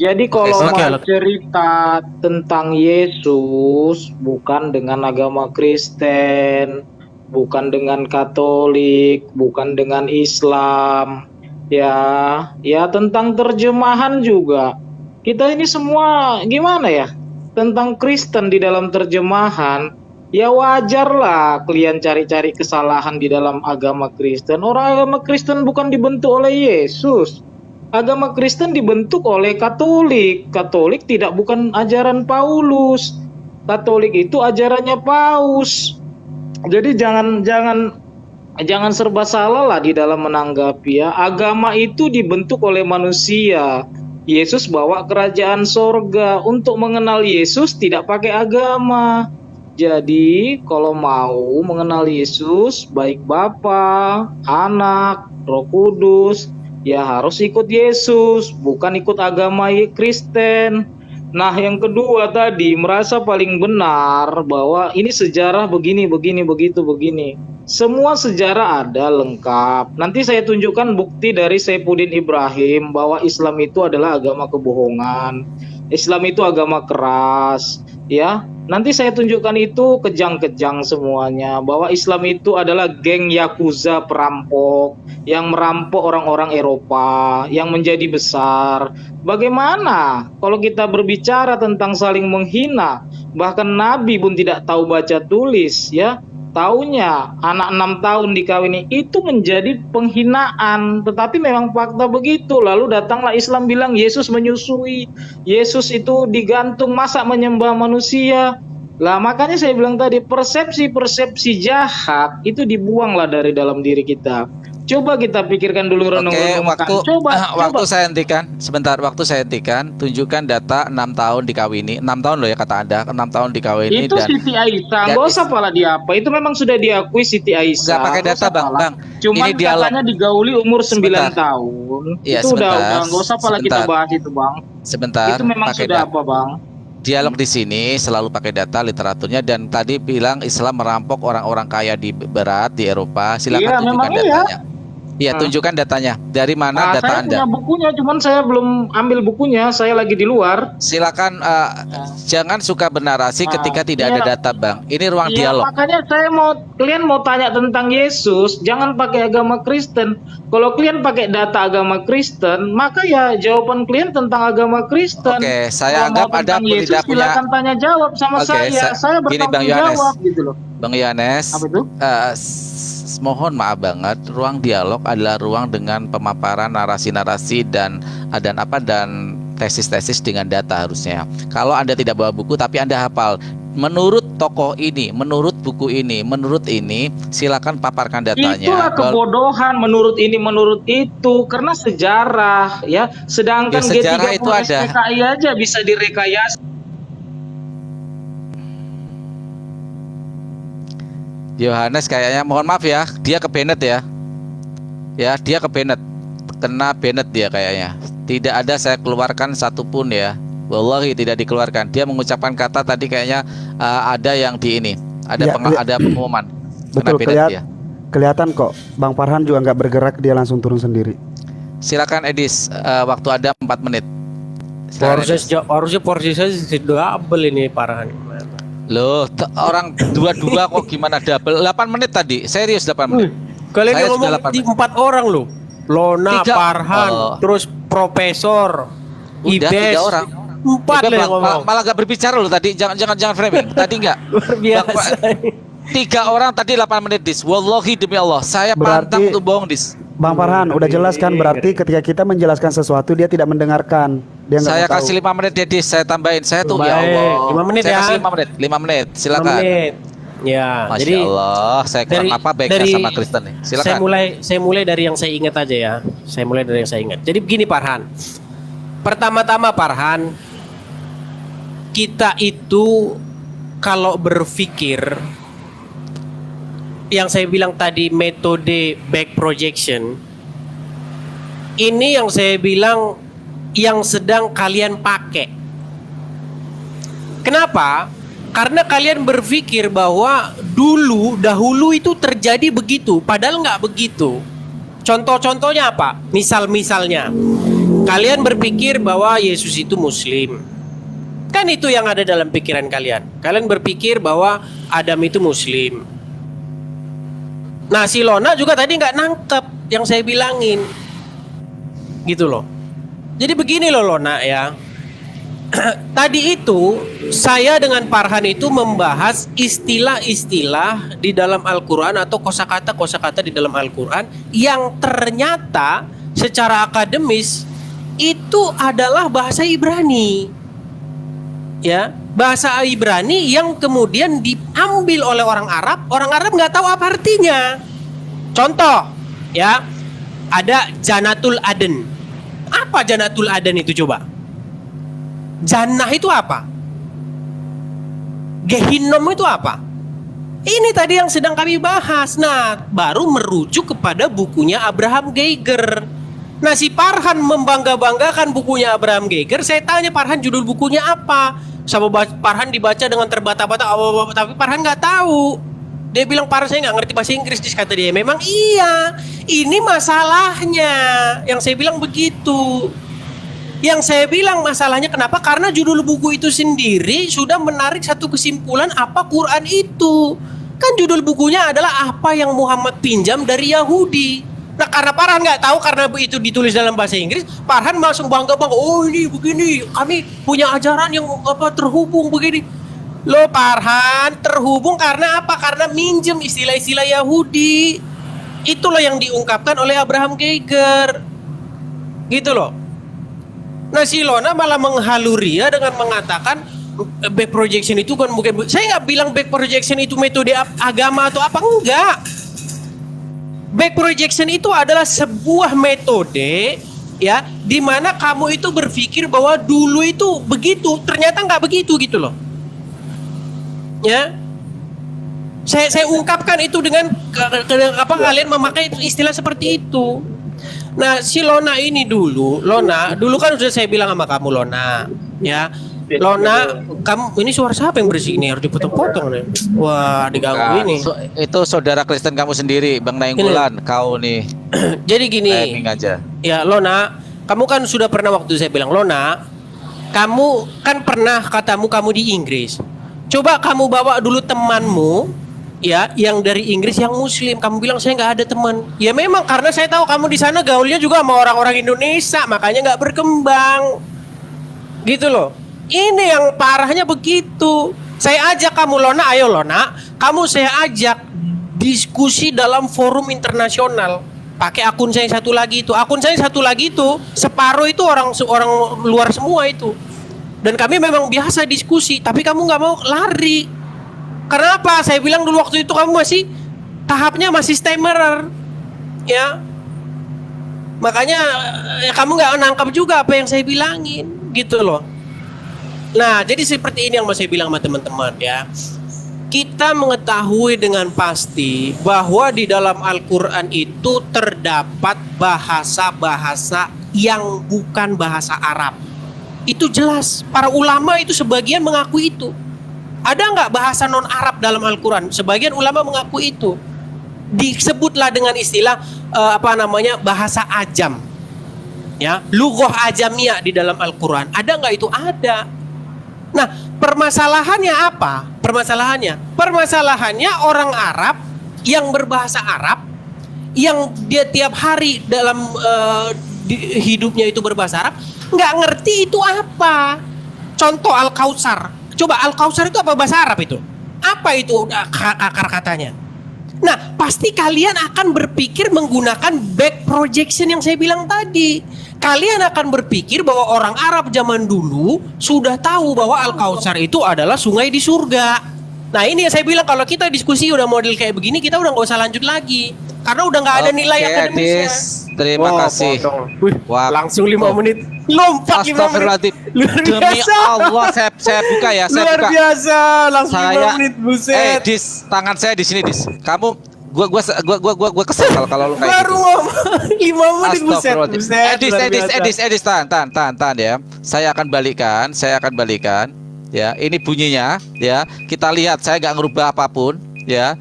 Jadi kalau mau cerita tentang Yesus bukan dengan agama Kristen, bukan dengan Katolik, bukan dengan Islam. Ya tentang terjemahan juga. Kita ini semua gimana ya? Tentang Kristen di dalam terjemahan, ya wajarlah kalian cari-cari kesalahan di dalam agama Kristen. Orang agama Kristen bukan dibentuk oleh Yesus. Agama Kristen dibentuk oleh Katolik. Katolik bukan ajaran Paulus. Katolik itu ajarannya Paus. Jadi jangan serba salah lah di dalam menanggapi ya. Agama itu dibentuk oleh manusia. Yesus bawa kerajaan sorga. Untuk mengenal Yesus tidak pakai agama. Jadi kalau mau mengenal Yesus, baik Bapa, Anak, Roh Kudus, ya harus ikut Yesus, bukan ikut agama Kristen. Nah, yang kedua tadi merasa paling benar bahwa ini sejarah begini. Semua sejarah ada lengkap. Nanti saya tunjukkan bukti dari Saifuddin Ibrahim bahwa Islam itu adalah agama kebohongan. Islam itu agama keras, ya. Nanti saya tunjukkan itu kejang-kejang semuanya bahwa Islam itu adalah geng Yakuza perampok yang merampok orang-orang Eropa yang menjadi besar. Bagaimana kalau kita berbicara tentang saling menghina, bahkan Nabi pun tidak tahu baca tulis ya. taunya anak 6 tahun dikawini itu menjadi penghinaan, tetapi memang fakta begitu. Lalu datanglah Islam bilang Yesus menyusui, Yesus itu digantung, masa menyembah manusia. Lah makanya saya bilang tadi, persepsi-persepsi jahat itu dibuanglah dari dalam diri kita. Coba kita pikirkan dulu, Oke, renung-renungkan. waktu saya hentikan sebentar, waktu saya hentikan. Tunjukkan data 6 tahun dikawini, 6 tahun loh ya kata Anda, 6 tahun dikawini Itu dan Siti Aisyah, nggak usah pala dia apa. Itu memang sudah diakui Siti Aisyah. nggak pakai Nggak data usah Bang. pala. Bang, Cuman ini dialog. katanya digauli umur 9 Sebentar. tahun. Iya, Itu udah sebentar. nggak usah pala kita Sebentar. bahas itu, Bang. Sebentar, Itu memang pakai sudah data. apa, Bang? Dialog di sini selalu pakai data literaturnya, dan tadi bilang Islam merampok orang-orang kaya di Barat, di Eropa. Silakan Iya, tunjukkan memang iya. datanya. Iya, tunjukkan datanya. Dari mana data Saya Anda? punya bukunya, cuman saya belum ambil bukunya. Saya lagi di luar. Silakan, jangan suka bernarasi ketika tidak ada iya. data, Bang. Ini ruang Iya, dialog. makanya kalian mau tanya tentang Yesus, jangan pakai agama Kristen. Kalau kalian pakai data agama Kristen, maka ya jawaban kalian tentang agama Kristen. Oke, saya Kalau mau anggap Anda tentang pun Yesus, tidak punya. silakan tanya jawab sama Oke, saya. Saya gini, Bang bertanggung Yohanes. jawab gitu loh. Bang Yohanes, Apa itu? mohon maaf banget, ruang dialog adalah ruang dengan pemaparan narasi-narasi dan tesis-tesis dengan data harusnya. Kalau Anda tidak bawa buku tapi Anda hafal, menurut tokoh ini, menurut buku ini, menurut ini, silakan paparkan datanya. Itulah kebodohan, menurut ini, menurut itu, karena sejarah ya. Sedangkan Ya, sejarah G30 itu ada. SPKI aja bisa direkayasa. Yohanes kayaknya, mohon maaf ya, dia ke Bennett ya. Ya, dia ke Bennett. Kena Bennett dia kayaknya. Tidak ada saya keluarkan satupun ya. Wallahi tidak dikeluarkan. Dia mengucapkan kata tadi kayaknya ada yang di ini. Ada Ya, ada pengumuman. Kena Betul, Bennett dia. kelihatan kok. Bang Farhan juga nggak bergerak, dia langsung turun sendiri. Silakan Edis, waktu ada 4 menit. Silakan, Edis. Harusnya porsi saya double ini Farhan. Loh, orang dua-dua kok gimana double? 8 menit tadi. Serius 8 menit. Kalian Saya yang sudah ngomong 8 di menit. 4 orang loh. Lona, 3. Farhan, Oh. terus Profesor, Udah 3 Ibes. orang. 4 Ibes lah yang ngomong. malah gak berbicara loh tadi. Jangan framing. Tadi enggak. Luar biasa. 3 orang tadi 8 menit dis. Wallahi demi Allah, saya Berarti- pantang untuk bohong dis. Bang Farhan udah jelas kan, berarti ketika kita menjelaskan sesuatu dia tidak mendengarkan. Dia nggak Saya mau tahu. kasih 5 menit ya dis. Saya tambahin. Saya tuh ya Baik, Allah. 5 menit Saya ya. kasih 5 menit. 5 menit. 5 Silakan. menit. Ya, Masya jadi Allah, saya kurang apa baiknya sama Kristen nih. Silakan. Saya mulai dari yang saya ingat aja ya. Saya mulai dari yang saya ingat. Jadi begini Farhan. Pertama-tama Farhan, kita itu kalau berpikir yang saya bilang tadi metode back projection, ini yang saya bilang yang sedang kalian pakai. Kenapa? Karena kalian berpikir bahwa dahulu itu terjadi begitu, padahal nggak begitu. Contoh-contohnya apa? Misalnya, kalian berpikir bahwa Yesus itu Muslim. Kan itu yang ada dalam pikiran kalian. Kalian berpikir bahwa Adam itu Muslim. Nah, si Lona juga tadi nggak nangkep yang saya bilangin. Gitu loh. Jadi begini loh Lona ya. Tadi itu saya dengan Farhan itu membahas istilah-istilah di dalam Al-Quran atau kosakata di dalam Al-Quran yang ternyata secara akademis itu adalah bahasa Ibrani. Ya, bahasa Ibrani yang kemudian diambil oleh orang Arab nggak tahu apa artinya. Contoh, ya, ada Janatul Aden. Apa Janatul Aden itu coba? Jannah itu apa? Gehinom itu apa? Ini tadi yang sedang kami bahas. Nah, baru merujuk kepada bukunya Abraham Geiger. Nah, si Farhan membangga-banggakan bukunya Abraham Geiger. Saya tanya Farhan judul bukunya apa? Sama Farhan dibaca dengan terbata-bata, tapi Farhan nggak tahu. Dia bilang Farhan saya nggak ngerti bahasa Inggris, kata dia. Memang iya. Ini masalahnya. Yang saya bilang begitu. Yang saya bilang masalahnya kenapa? Karena judul buku itu sendiri sudah menarik satu kesimpulan apa Quran itu. Kan judul bukunya adalah apa yang Muhammad pinjam dari Yahudi. Nah, karena Farhan nggak tahu karena itu ditulis dalam bahasa Inggris, Farhan langsung bangga-bangga. Oh ini begini, kami punya ajaran yang terhubung begini. Lo Farhan terhubung karena apa? Karena minjem istilah-istilah Yahudi. Itu loh yang diungkapkan oleh Abraham Geiger. Gitu loh. Nah si Lona malah menghaluri ya dengan mengatakan back projection itu kan bukan. Saya nggak bilang back projection itu metode agama atau apa, enggak. Back projection itu adalah sebuah metode ya, di mana kamu itu berpikir bahwa dulu itu begitu, ternyata nggak begitu gitu loh. Ya, saya ungkapkan itu dengan apa kalian memakai istilah seperti itu. Nah, si Lona ini Lona dulu kan sudah saya bilang sama kamu Lona, ya. Lona, kamu ini suara siapa yang berisik ini? Harus dipotong-potong nih. Wah, diganggu ini. Itu saudara Kristen kamu sendiri, Bang Nainggolan, kau nih. Jadi gini. Timing aja. Ya, Lona, kamu kan sudah pernah waktu saya bilang, Lona, kamu kan pernah katamu kamu di Inggris. Coba kamu bawa dulu temanmu, ya, yang dari Inggris yang Muslim. Kamu bilang saya nggak ada teman. Ya memang karena saya tahu kamu di sana gaulnya juga sama orang-orang Indonesia, makanya nggak berkembang. Gitu loh. Ini yang parahnya begitu. Saya ajak kamu Lona, ayo Lona, kamu saya ajak diskusi dalam forum internasional. Pakai akun saya satu lagi itu. Akun saya satu lagi itu separuh itu orang luar semua itu. Dan kami memang biasa diskusi, tapi kamu nggak mau lari. Kenapa? Saya bilang dulu waktu itu kamu masih tahapnya masih stammerer, ya. Makanya ya, kamu nggak nangkap juga apa yang saya bilangin, gitu loh. Nah, jadi seperti ini yang mau saya bilang sama teman-teman ya. Kita mengetahui dengan pasti bahwa di dalam Al-Quran itu terdapat bahasa-bahasa yang bukan bahasa Arab. Itu jelas, para ulama itu sebagian mengaku itu. Ada nggak bahasa non-Arab dalam Al-Quran? Sebagian ulama mengaku itu. Disebutlah dengan istilah bahasa ajam. Ya, lughah ajamiyah di dalam Al-Quran. Ada nggak itu? Ada. Nah, permasalahannya apa? Permasalahannya orang Arab yang berbahasa Arab, yang dia tiap hari dalam hidupnya itu berbahasa Arab, nggak ngerti itu apa. Contoh Al-Kautsar. Coba Al-Kautsar itu apa bahasa Arab itu? Apa itu akar katanya? Nah, pasti kalian akan berpikir menggunakan back projection yang saya bilang tadi. Kalian akan berpikir bahwa orang Arab zaman dulu sudah tahu bahwa Al-Kautsar itu adalah sungai di surga. Nah, ini yang saya bilang kalau kita diskusi udah model kayak begini, kita udah nggak usah lanjut lagi. Karena udah nggak ada nilai akademisnya. Terima kasih. Wah, langsung 5 menit. Lompat 5 menit. Luar Demi biasa. Allah, saya buka ya. Luar biasa. Langsung 5 menit, buset. Dis, tangan saya di sini, Dis. Kamu gua kesel kalau lu kayak baru gitu. ngomong 5 menit, buset. Edis, tahan ya. Saya akan balikan ya. Ini bunyinya ya. Kita lihat, saya nggak ngerubah apapun ya.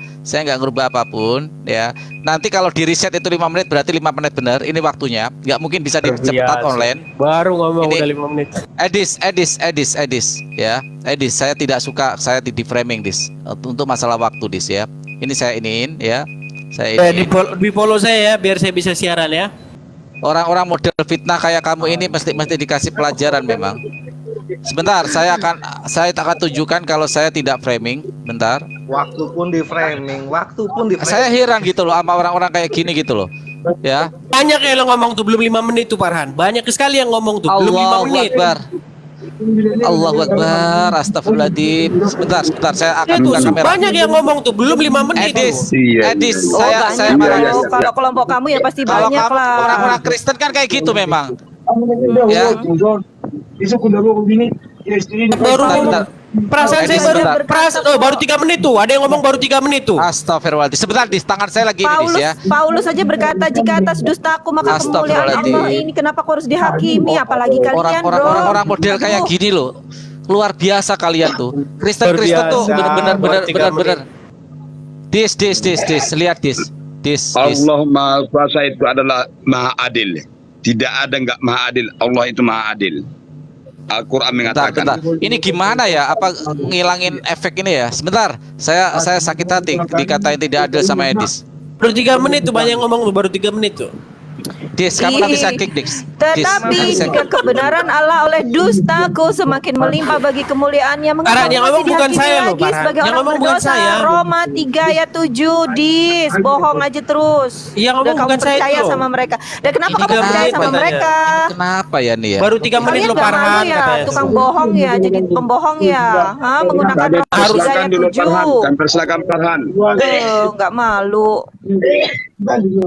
Ya. Nanti kalau di reset itu 5 menit berarti 5 menit benar. Ini waktunya. Nggak mungkin bisa dicepat online. Baru ngomong Ini, udah 5 menit. Edis ya. Edis, saya tidak suka saya di framing Dis. Untuk masalah waktu Dis ya. Ini saya iniin ya. Di follow saya ya biar saya bisa siaran ya. Orang-orang model fitnah kayak kamu ini mesti dikasih pelajaran memang. Sebentar, saya akan tunjukkan kalau saya tidak framing. Bentar. Waktu pun di framing. Saya heran gitu loh sama orang-orang kayak gini gitu loh. Ya. Banyak yang ngomong tuh belum 5 menit tuh Farhan. Banyak sekali yang ngomong tuh belum 5 menit. Allahu Akbar. Astagfirullahaladzim. Sebentar, saya akan buka kamera. Banyak yang ngomong tuh belum 5 menit. Edis, saya banyak. Kalau kelompok kamu ya pasti kalau banyak kamu lah. orang-orang Kristen kan kayak gitu memang. Ya. Bentar. Perasaan saya baru 3 menit tuh. Ada yang ngomong baru 3 menit tuh. Astagfirullahaladzim. Sebentar, di tangan saya lagi ini, Dis, ya. Paulus saja berkata, jika atas dustaku maka kemuliaan Allah ini kenapa aku harus dihakimi, apalagi kalian, bro. Orang model kayak gini loh. Luar biasa kalian tuh. Kristen tuh benar-benar. Dis, lihat Dis. Allah Maha Kuasa itu adalah Maha Adil. Tidak ada nggak Maha Adil. Allah itu Maha Adil. Al-Quran mengatakan. Bentar. Ini gimana ya? Apa ngilangin efek ini ya? Sebentar. Saya sakit hati dikatain tidak adil sama Edis. Baru 3 menit tuh banyak ngomong tuh baru 3 menit tuh. Dis, kamu nanti saya kick, Dis. Tetapi Dis, jika kebenaran Allah oleh dustaku semakin melimpah bagi kemuliaannya, mengapa Farhan, yang masih ngomong bukan dihakimi saya loh, lagi Farhan. sebagai Yang orang ngomong bukan berdosa? saya. Roma 3 ayat 7, Dis, bohong aja terus. Yang ngomong Dan kamu bukan saya percaya itu loh. sama mereka. Dan kenapa Ini kamu kenapa percaya sama katanya? mereka? Kenapa ya nih ya? Baru 3 menit Kalian lo gak malu Farhan ya, katanya. tukang bohong ya, jadi pembohong ya, menggunakan Tadi Roma 3 persilakan ayat dulu 7. Farhan, dan persilakan Farhan. Nggak malu.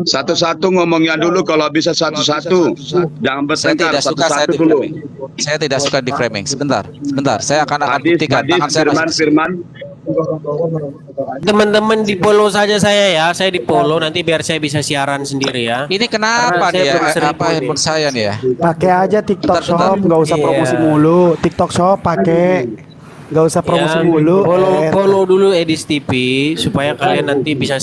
Satu-satu ngomongnya dulu, kalau bisa satu-satu. Jangan Saya bertengkar, tidak suka saya satu-satu di dulu. framing. Saya tidak suka di framing. Sebentar. Saya akan Hadis, buktikan. hadis, Tangan saya masih- firman. Teman-teman di follow saja saya ya. Saya di follow nanti biar saya bisa siaran sendiri ya. Ini kenapa Karena saya nih ya? belum sering Apa follow handphone saya nih ya? Pakai aja TikTok Bentar, Shop, nggak usah Iya. promosi mulu. TikTok Shop pakai, nggak usah promosi Ya, mulu. follow dulu Edis TV supaya kalian nanti bisa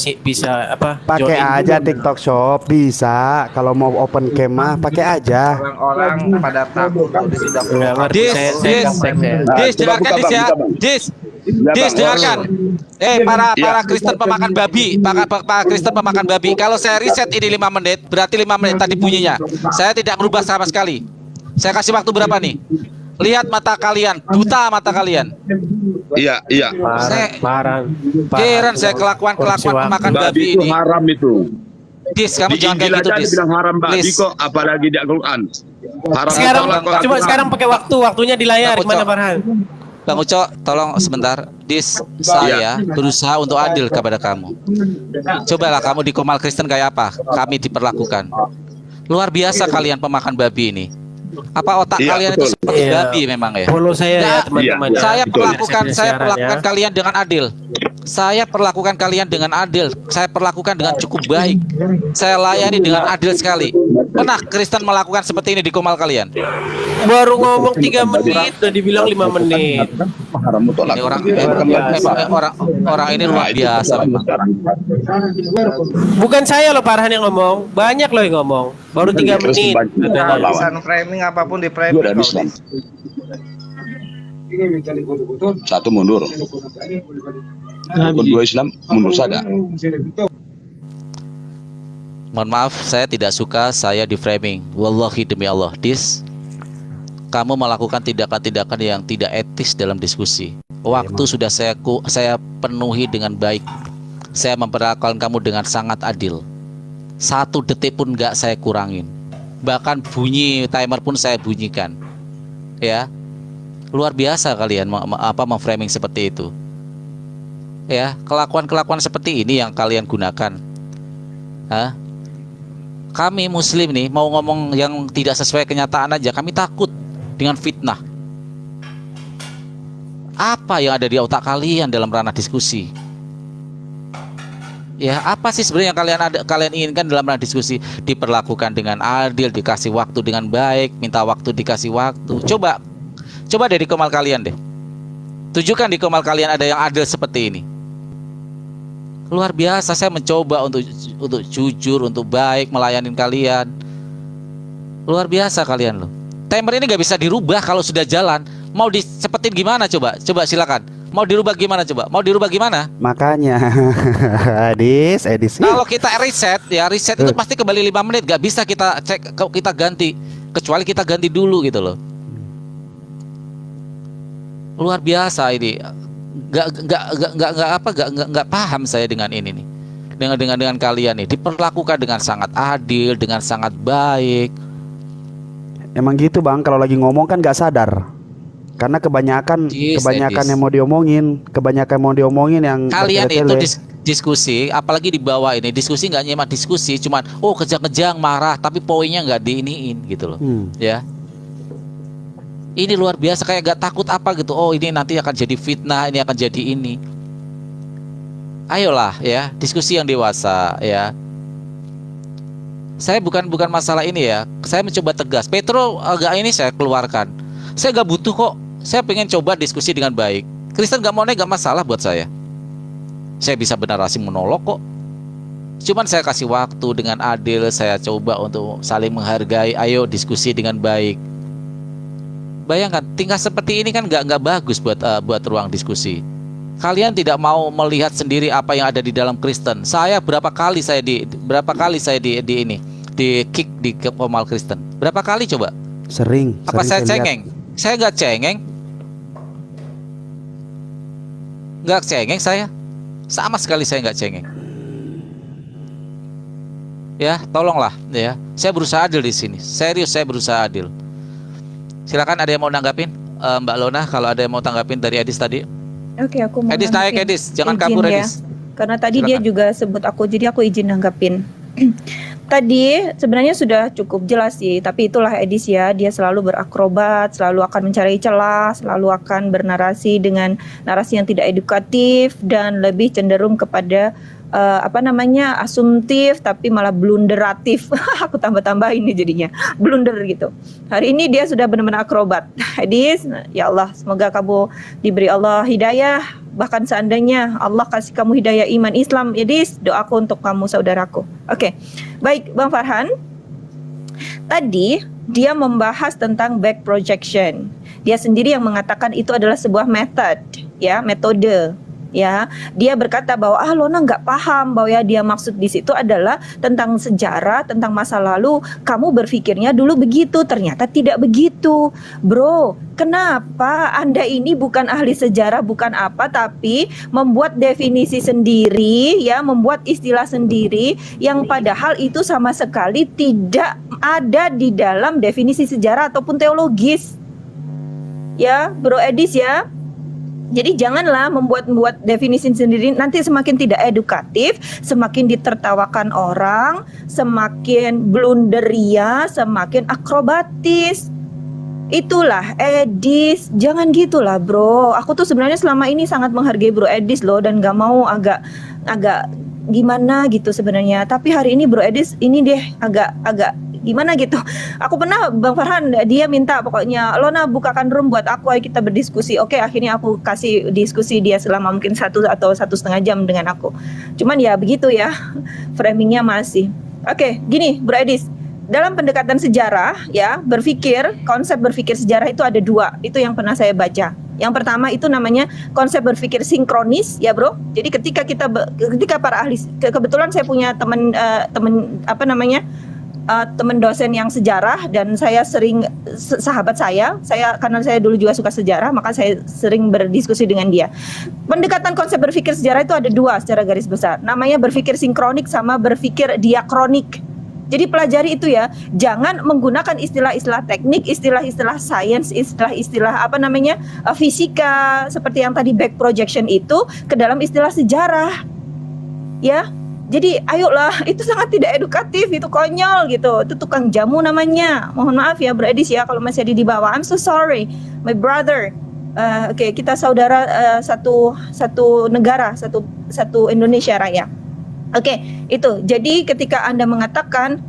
apa? Pakai join. aja TikTok Shop bisa. Kalau mau open cam mah pakai aja. Orang-orang pada takut kalau dia sudah Nggak ngerti Dis, saya Dis, gaptek saya. Dis, dengarkan buka, Dis ya. buka, Bang. Dis, Ya, Dis, Bang. dengarkan. Para Kristen pemakan babi, para Kristen pemakan babi. Kalau saya riset ini 5 menit, berarti 5 menit tadi bunyinya. Saya tidak merubah sama sekali. Saya kasih waktu berapa nih? Lihat mata kalian, buta mata kalian. Iya, iya. Parah. Heran saya kelakuan pemakan babi Babi itu ini. haram itu. Dis, kamu Di jangan kayak Injil gitu, aja Dis. dibilang haram babi Please. kok, apalagi di Al-Quran. Haram Sekarang itu Al-Quran. coba sekarang pakai waktunya di layar Aku gimana cok. Farhan? Bang Uco, tolong sebentar. Dis, saya berusaha untuk adil kepada kamu. Cobalah kamu di Komal Kristen kayak apa? Kami diperlakukan. Luar biasa kalian pemakan babi ini. Apa otak Iya, kalian betul. itu seperti Iya. babi memang ya? Follow saya ya Nggak, teman-teman. Iya, Saya betul. perlakukan Siaran ya. kalian dengan adil. Saya perlakukan kalian dengan adil. Saya perlakukan dengan cukup baik. Saya layani dengan adil sekali. Pernah Kristen melakukan seperti ini di Komal kalian? Baru ngomong 3 menit udah dibilang 5 menit. Haram mutlak. Ini orang ini luar biasa memang. Bukan saya loh Farhan yang ngomong, banyak loh yang ngomong. Baru 3 menit. kehabisan framing apapun di framing. Gue udah Islam. Satu mundur. Kedua Islam mundur saja. Mohon maaf, saya tidak suka saya di framing. Wallahi demi Allah, Dis, kamu melakukan tindakan-tindakan yang tidak etis dalam diskusi. Waktu sudah saya penuhi dengan baik. Saya memperlakukan kamu dengan sangat adil. 1 detik pun nggak saya kurangin. Bahkan bunyi timer pun saya bunyikan. Ya, luar biasa kalian memframing seperti itu. Ya, kelakuan seperti ini yang kalian gunakan. Hah? Kami Muslim nih mau ngomong yang tidak sesuai kenyataan aja, kami takut dengan fitnah. Apa yang ada di otak kalian dalam ranah diskusi? Ya, apa sih sebenarnya yang kalian inginkan dalam ranah diskusi? Diperlakukan dengan adil, dikasih waktu dengan baik, minta waktu dikasih waktu. Coba dari Komal kalian deh. Tunjukkan di Komal kalian ada yang adil seperti ini. Luar biasa, saya mencoba untuk jujur, untuk baik melayani kalian. Luar biasa kalian loh. Timer ini nggak bisa dirubah kalau sudah jalan. Mau dicepetin gimana coba? Coba silakan. Mau dirubah gimana coba? Mau dirubah gimana? Makanya Edis. Kalau kita reset itu pasti kembali 5 menit. Gak bisa kita cek, kita ganti. Kecuali kita ganti dulu gitu loh. Luar biasa ini. Gak paham saya dengan ini nih. Dengan kalian nih, diperlakukan dengan sangat adil, dengan sangat baik. Emang gitu Bang, kalau lagi ngomong kan gak sadar. Karena kebanyakan yang mau diomongin, yang kalian itu bertele-tele. diskusi, apalagi di bawah ini diskusi nggak nyimak diskusi, cuman kejang-kejang marah, tapi poinnya nggak diiniin gitu loh. Ya, ini luar biasa, kayak gak takut apa gitu. Oh, ini nanti akan jadi fitnah, ini akan jadi ini. Ayolah ya, diskusi yang dewasa ya. Saya bukan masalah ini ya. Saya mencoba tegas. Petro agak ini saya keluarkan. Saya gak butuh kok. Saya pengen coba diskusi dengan baik. Kristen gak mau gak masalah buat saya. Saya bisa bernarasi monolog kok. Cuman saya kasih waktu dengan adil. Saya coba untuk saling menghargai. Ayo diskusi dengan baik. Bayangkan tingkah seperti ini kan gak bagus buat ruang diskusi. Kalian tidak mau melihat sendiri apa yang ada di dalam Kristen. Saya berapa kali saya di di kick di Kemal Kristen? Berapa kali coba? Sering. Apa saya lihat. cengeng? Saya nggak cengeng. Nggak cengeng saya. Sama sekali saya nggak cengeng. Ya, tolonglah ya. Saya berusaha adil di sini. Serius saya berusaha adil. Silakan, ada yang mau nanggapin? Mbak Lona, kalau ada yang mau tanggapin dari Edis tadi. Oke, aku mau Edis naik, nanggapin. Edis. Jangan Izin kabur, ya. Edis. Karena tadi dia Silakan. juga sebut aku, jadi aku izin nanggapin. Tadi sebenarnya sudah cukup jelas sih, tapi itulah Edis ya, dia selalu berakrobat, selalu akan mencari celah, selalu akan bernarasi dengan narasi yang tidak edukatif dan lebih cenderung kepada asumtif tapi malah blunderatif. Aku tambah-tambah ini jadinya blunder gitu. Hari ini dia sudah benar-benar akrobat. Hadis, ya Allah, semoga kamu diberi Allah hidayah. Bahkan seandainya Allah kasih kamu hidayah iman Islam, Hadis, doaku untuk kamu saudaraku. Oke, baik Bang Farhan. Tadi dia membahas tentang back projection. Dia sendiri yang mengatakan itu adalah sebuah metode. Ya, dia berkata bahwa Lona nggak paham bahwa ya dia maksud di situ adalah tentang sejarah, tentang masa lalu. Kamu berpikirnya dulu begitu, ternyata tidak begitu, bro. Kenapa Anda ini bukan ahli sejarah, bukan apa, tapi membuat definisi sendiri, ya, membuat istilah sendiri yang padahal itu sama sekali tidak ada di dalam definisi sejarah ataupun teologis, ya, Bro Edis ya. Jadi janganlah membuat definisi sendiri, nanti semakin tidak edukatif, semakin ditertawakan orang, semakin blunderia, semakin akrobatis. Itulah Edis, jangan gitulah bro. Aku tuh sebenarnya selama ini sangat menghargai Bro Edis loh, dan gak mau agak gimana gitu sebenarnya. Tapi hari ini Bro Edis ini deh agak gimana gitu. Aku pernah Bang Farhan, dia minta pokoknya Lona bukakan room buat aku, ayo kita berdiskusi. Oke, akhirnya aku kasih diskusi dia selama mungkin 1 atau 1,5 jam dengan aku. Cuman ya begitu ya, framingnya masih. Oke, gini Bro Edis, dalam pendekatan sejarah ya, konsep berpikir sejarah itu ada 2. Itu yang pernah saya baca. Yang pertama itu namanya konsep berpikir sinkronis ya bro. Jadi ketika para ahli, kebetulan saya punya teman teman dosen yang sejarah, dan saya sering sahabat saya karena saya dulu juga suka sejarah, maka saya sering berdiskusi dengan dia. Pendekatan konsep berpikir sejarah itu ada 2 secara garis besar. Namanya berpikir sinkronik sama berpikir diakronik. Jadi pelajari itu ya, jangan menggunakan istilah-istilah teknik, istilah-istilah sains, istilah-istilah fisika seperti yang tadi back projection itu ke dalam istilah sejarah. Ya. Jadi ayolah, itu sangat tidak edukatif, itu konyol gitu. Itu tukang jamu namanya. Mohon maaf ya Bro Edis ya kalau masih ada di bawah. I'm so sorry, my brother. Oke, kita saudara satu negara, satu Indonesia Raya. Oke, itu. Jadi ketika Anda mengatakan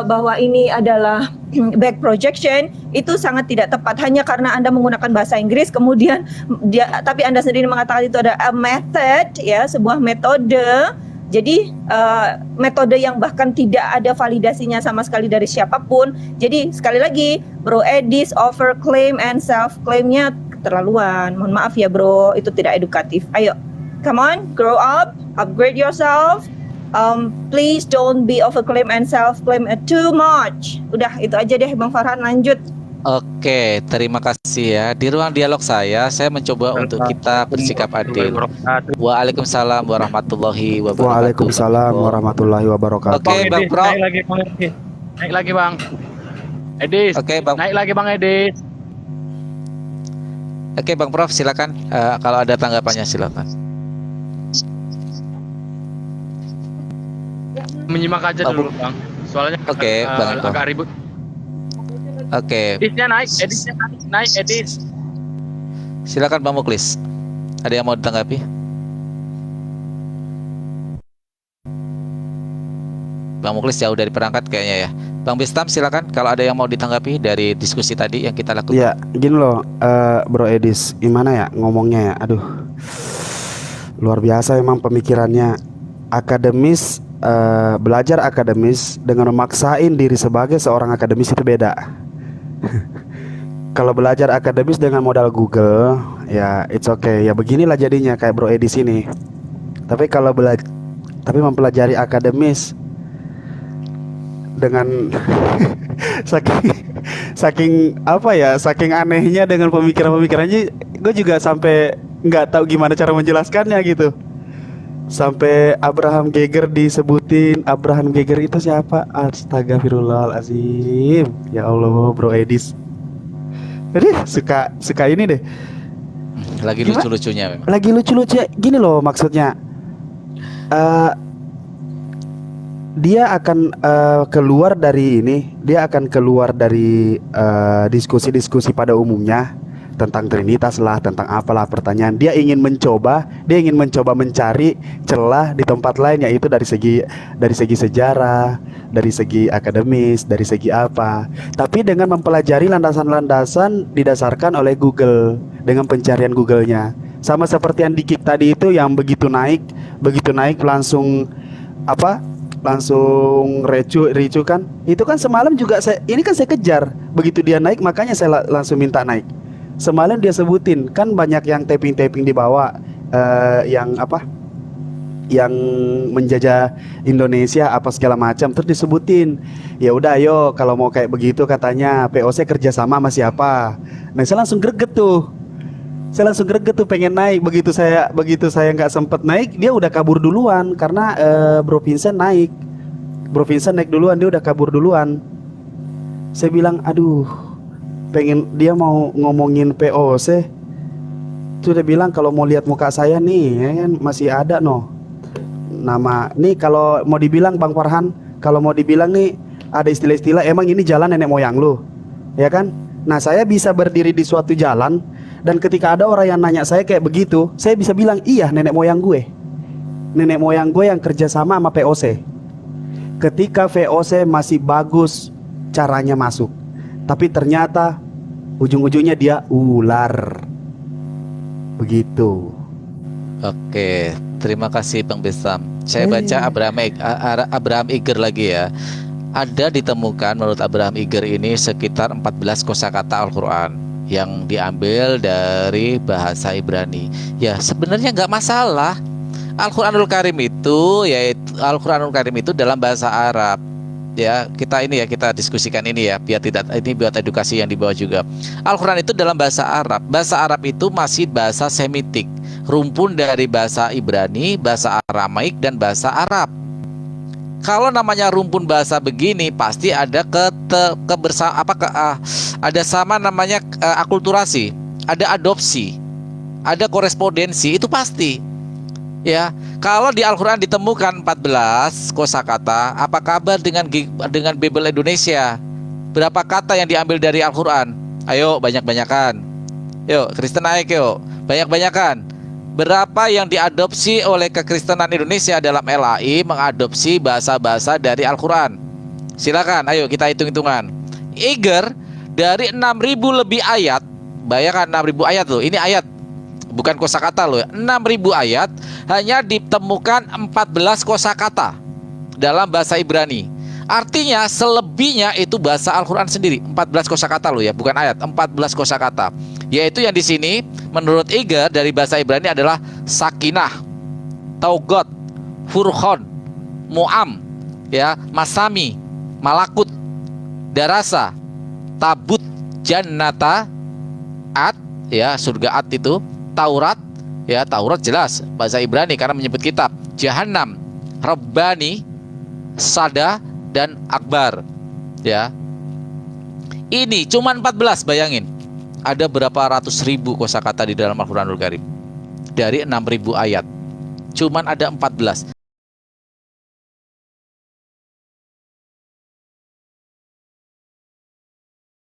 bahwa ini adalah back projection, itu sangat tidak tepat hanya karena Anda menggunakan bahasa Inggris, kemudian tapi Anda sendiri mengatakan itu ada a method, ya, sebuah metode. Jadi metode yang bahkan tidak ada validasinya sama sekali dari siapapun. Jadi sekali lagi Bro Edis over claim and self claimnya keterlaluan. Mohon maaf ya bro, itu tidak edukatif. Ayo, come on, grow up, upgrade yourself. Please don't be over claim and self claim too much. Udah itu aja deh Bang Farhan, lanjut. Oke, terima kasih ya. Di ruang dialog saya mencoba untuk kita bersikap adil. Waalaikumsalam warahmatullahi wabarakatuh. Waalaikumsalam warahmatullahi wabarakatuh. Oke, Bang Pro. Naik lagi Bang Edis. Oke, Bang. Naik lagi Bang Edis. Oke, Bang Prof, silakan. Kalau ada tanggapannya silakan. Menyimak aja dulu Bang. Soalnya Oke, Bang Eko. agak ribut. Oke. Edisnya naik Edis. Silakan Bang Muklis. Ada yang mau ditanggapi? Bang Muklis jauh dari perangkat kayaknya ya. Bang Bistam silakan kalau ada yang mau ditanggapi dari diskusi tadi yang kita lakukan. Ya, gini loh, Bro Edis, gimana ya ngomongnya ya? Aduh, luar biasa emang pemikirannya. Akademis, belajar akademis dengan memaksain diri sebagai seorang akademis itu beda. Kalau belajar akademis dengan modal Google, ya it's okay. Ya beginilah jadinya kayak Bro Edis ini. Tapi kalau mempelajari akademis dengan saking saking apa ya, saking anehnya dengan pemikirannya, gue juga sampai nggak tahu gimana cara menjelaskannya gitu. Sampai Abraham Geiger disebutin. Abraham Geiger itu siapa? Astagfirullahalazim. Ya Allah, Bro Edis. Jadi suka ini deh. Lagi Gimana? lucu-lucunya memang. Lagi lucu-lucu gini loh maksudnya. Eh, dia akan keluar dari ini. Dia akan keluar dari diskusi-diskusi pada umumnya tentang Trinitas lah, tentang apalah pertanyaan. Dia ingin mencoba mencari celah di tempat lain, yaitu dari segi sejarah, dari segi akademis, dari segi apa. Tapi dengan mempelajari landasan-landasan didasarkan oleh Google, dengan pencarian Google-nya. Sama seperti yang dikit tadi itu, yang begitu naik langsung apa? Langsung ricu kan? Itu kan semalam juga saya kejar. Begitu dia naik, makanya saya langsung minta naik. Semalam dia sebutin kan banyak yang taping di bawah, yang apa, yang menjajah Indonesia apa segala macam, terus disebutin. Ya udah, ayo kalau mau kayak begitu katanya POC kerjasama sama siapa. Nah saya langsung greget tuh, pengen naik. Begitu saya nggak sempet naik, dia udah kabur duluan karena Bro Vincent naik duluan, dia udah kabur duluan. Saya bilang aduh, pengen dia mau ngomongin POC, sudah bilang kalau mau lihat muka saya nih ya kan, masih ada nama nih. Kalau mau dibilang Bang Farhan, kalau mau dibilang nih ada istilah-istilah, emang ini jalan nenek moyang lu, ya kan? Nah saya bisa berdiri di suatu jalan, dan ketika ada orang yang nanya saya kayak begitu, saya bisa bilang iya, nenek moyang gue yang kerjasama sama POC. Ketika VOC masih bagus caranya masuk, tapi ternyata ujung-ujungnya dia ular. Begitu. Oke, terima kasih Bang Besam. Saya baca Abraham Iger lagi ya. Ada ditemukan menurut Abraham Iger ini sekitar 14 kosakata Al-Quran yang diambil dari bahasa Ibrani. Ya sebenarnya nggak masalah. Al-Quranul Karim itu dalam bahasa Arab. Ya kita diskusikan ini ya, biar tidak, ini buat edukasi yang di bawah juga. Al-Quran itu dalam bahasa Arab. Bahasa Arab itu masih bahasa Semitik, rumpun dari bahasa Ibrani, bahasa Aramaik, dan bahasa Arab. Kalau namanya rumpun bahasa begini, pasti ada ada sama namanya akulturasi, ada adopsi, ada korespondensi, itu pasti. Ya, kalau di Al-Quran ditemukan 14 kosakata, apa kabar dengan Bible Indonesia? Berapa kata yang diambil dari Al-Quran? Ayo banyak-banyakan. Yuk, Kristen naik yuk, banyak-banyakan. Berapa yang diadopsi oleh kekristenan Indonesia dalam LAI mengadopsi bahasa-bahasa dari Al-Quran? Silakan, ayo kita hitung-hitungan. Iger dari 6.000 lebih ayat, bayangkan 6.000 ayat loh, ini ayat, bukan kosakata loh. 6.000 ayat hanya ditemukan 14 kosakata dalam bahasa Ibrani. Artinya selebihnya itu bahasa Al-Quran sendiri. 14 kosakata loh ya, bukan ayat, 14 kosakata. Yaitu yang di sini menurut Iger dari bahasa Ibrani adalah sakinah, taugot, furqan, mu'am, ya, masami, malakut, darasa, tabut, jannata, at, ya, surga at itu, Taurat, ya, Taurat jelas bahasa Ibrani karena menyebut kitab, Jahannam, Rabbani, Sada, dan Akbar. Ya, ini cuma 14, bayangin. Ada berapa ratus ribu kosakata di dalam Al-Quranul Karim dari 6.000 ayat. Cuman ada 14.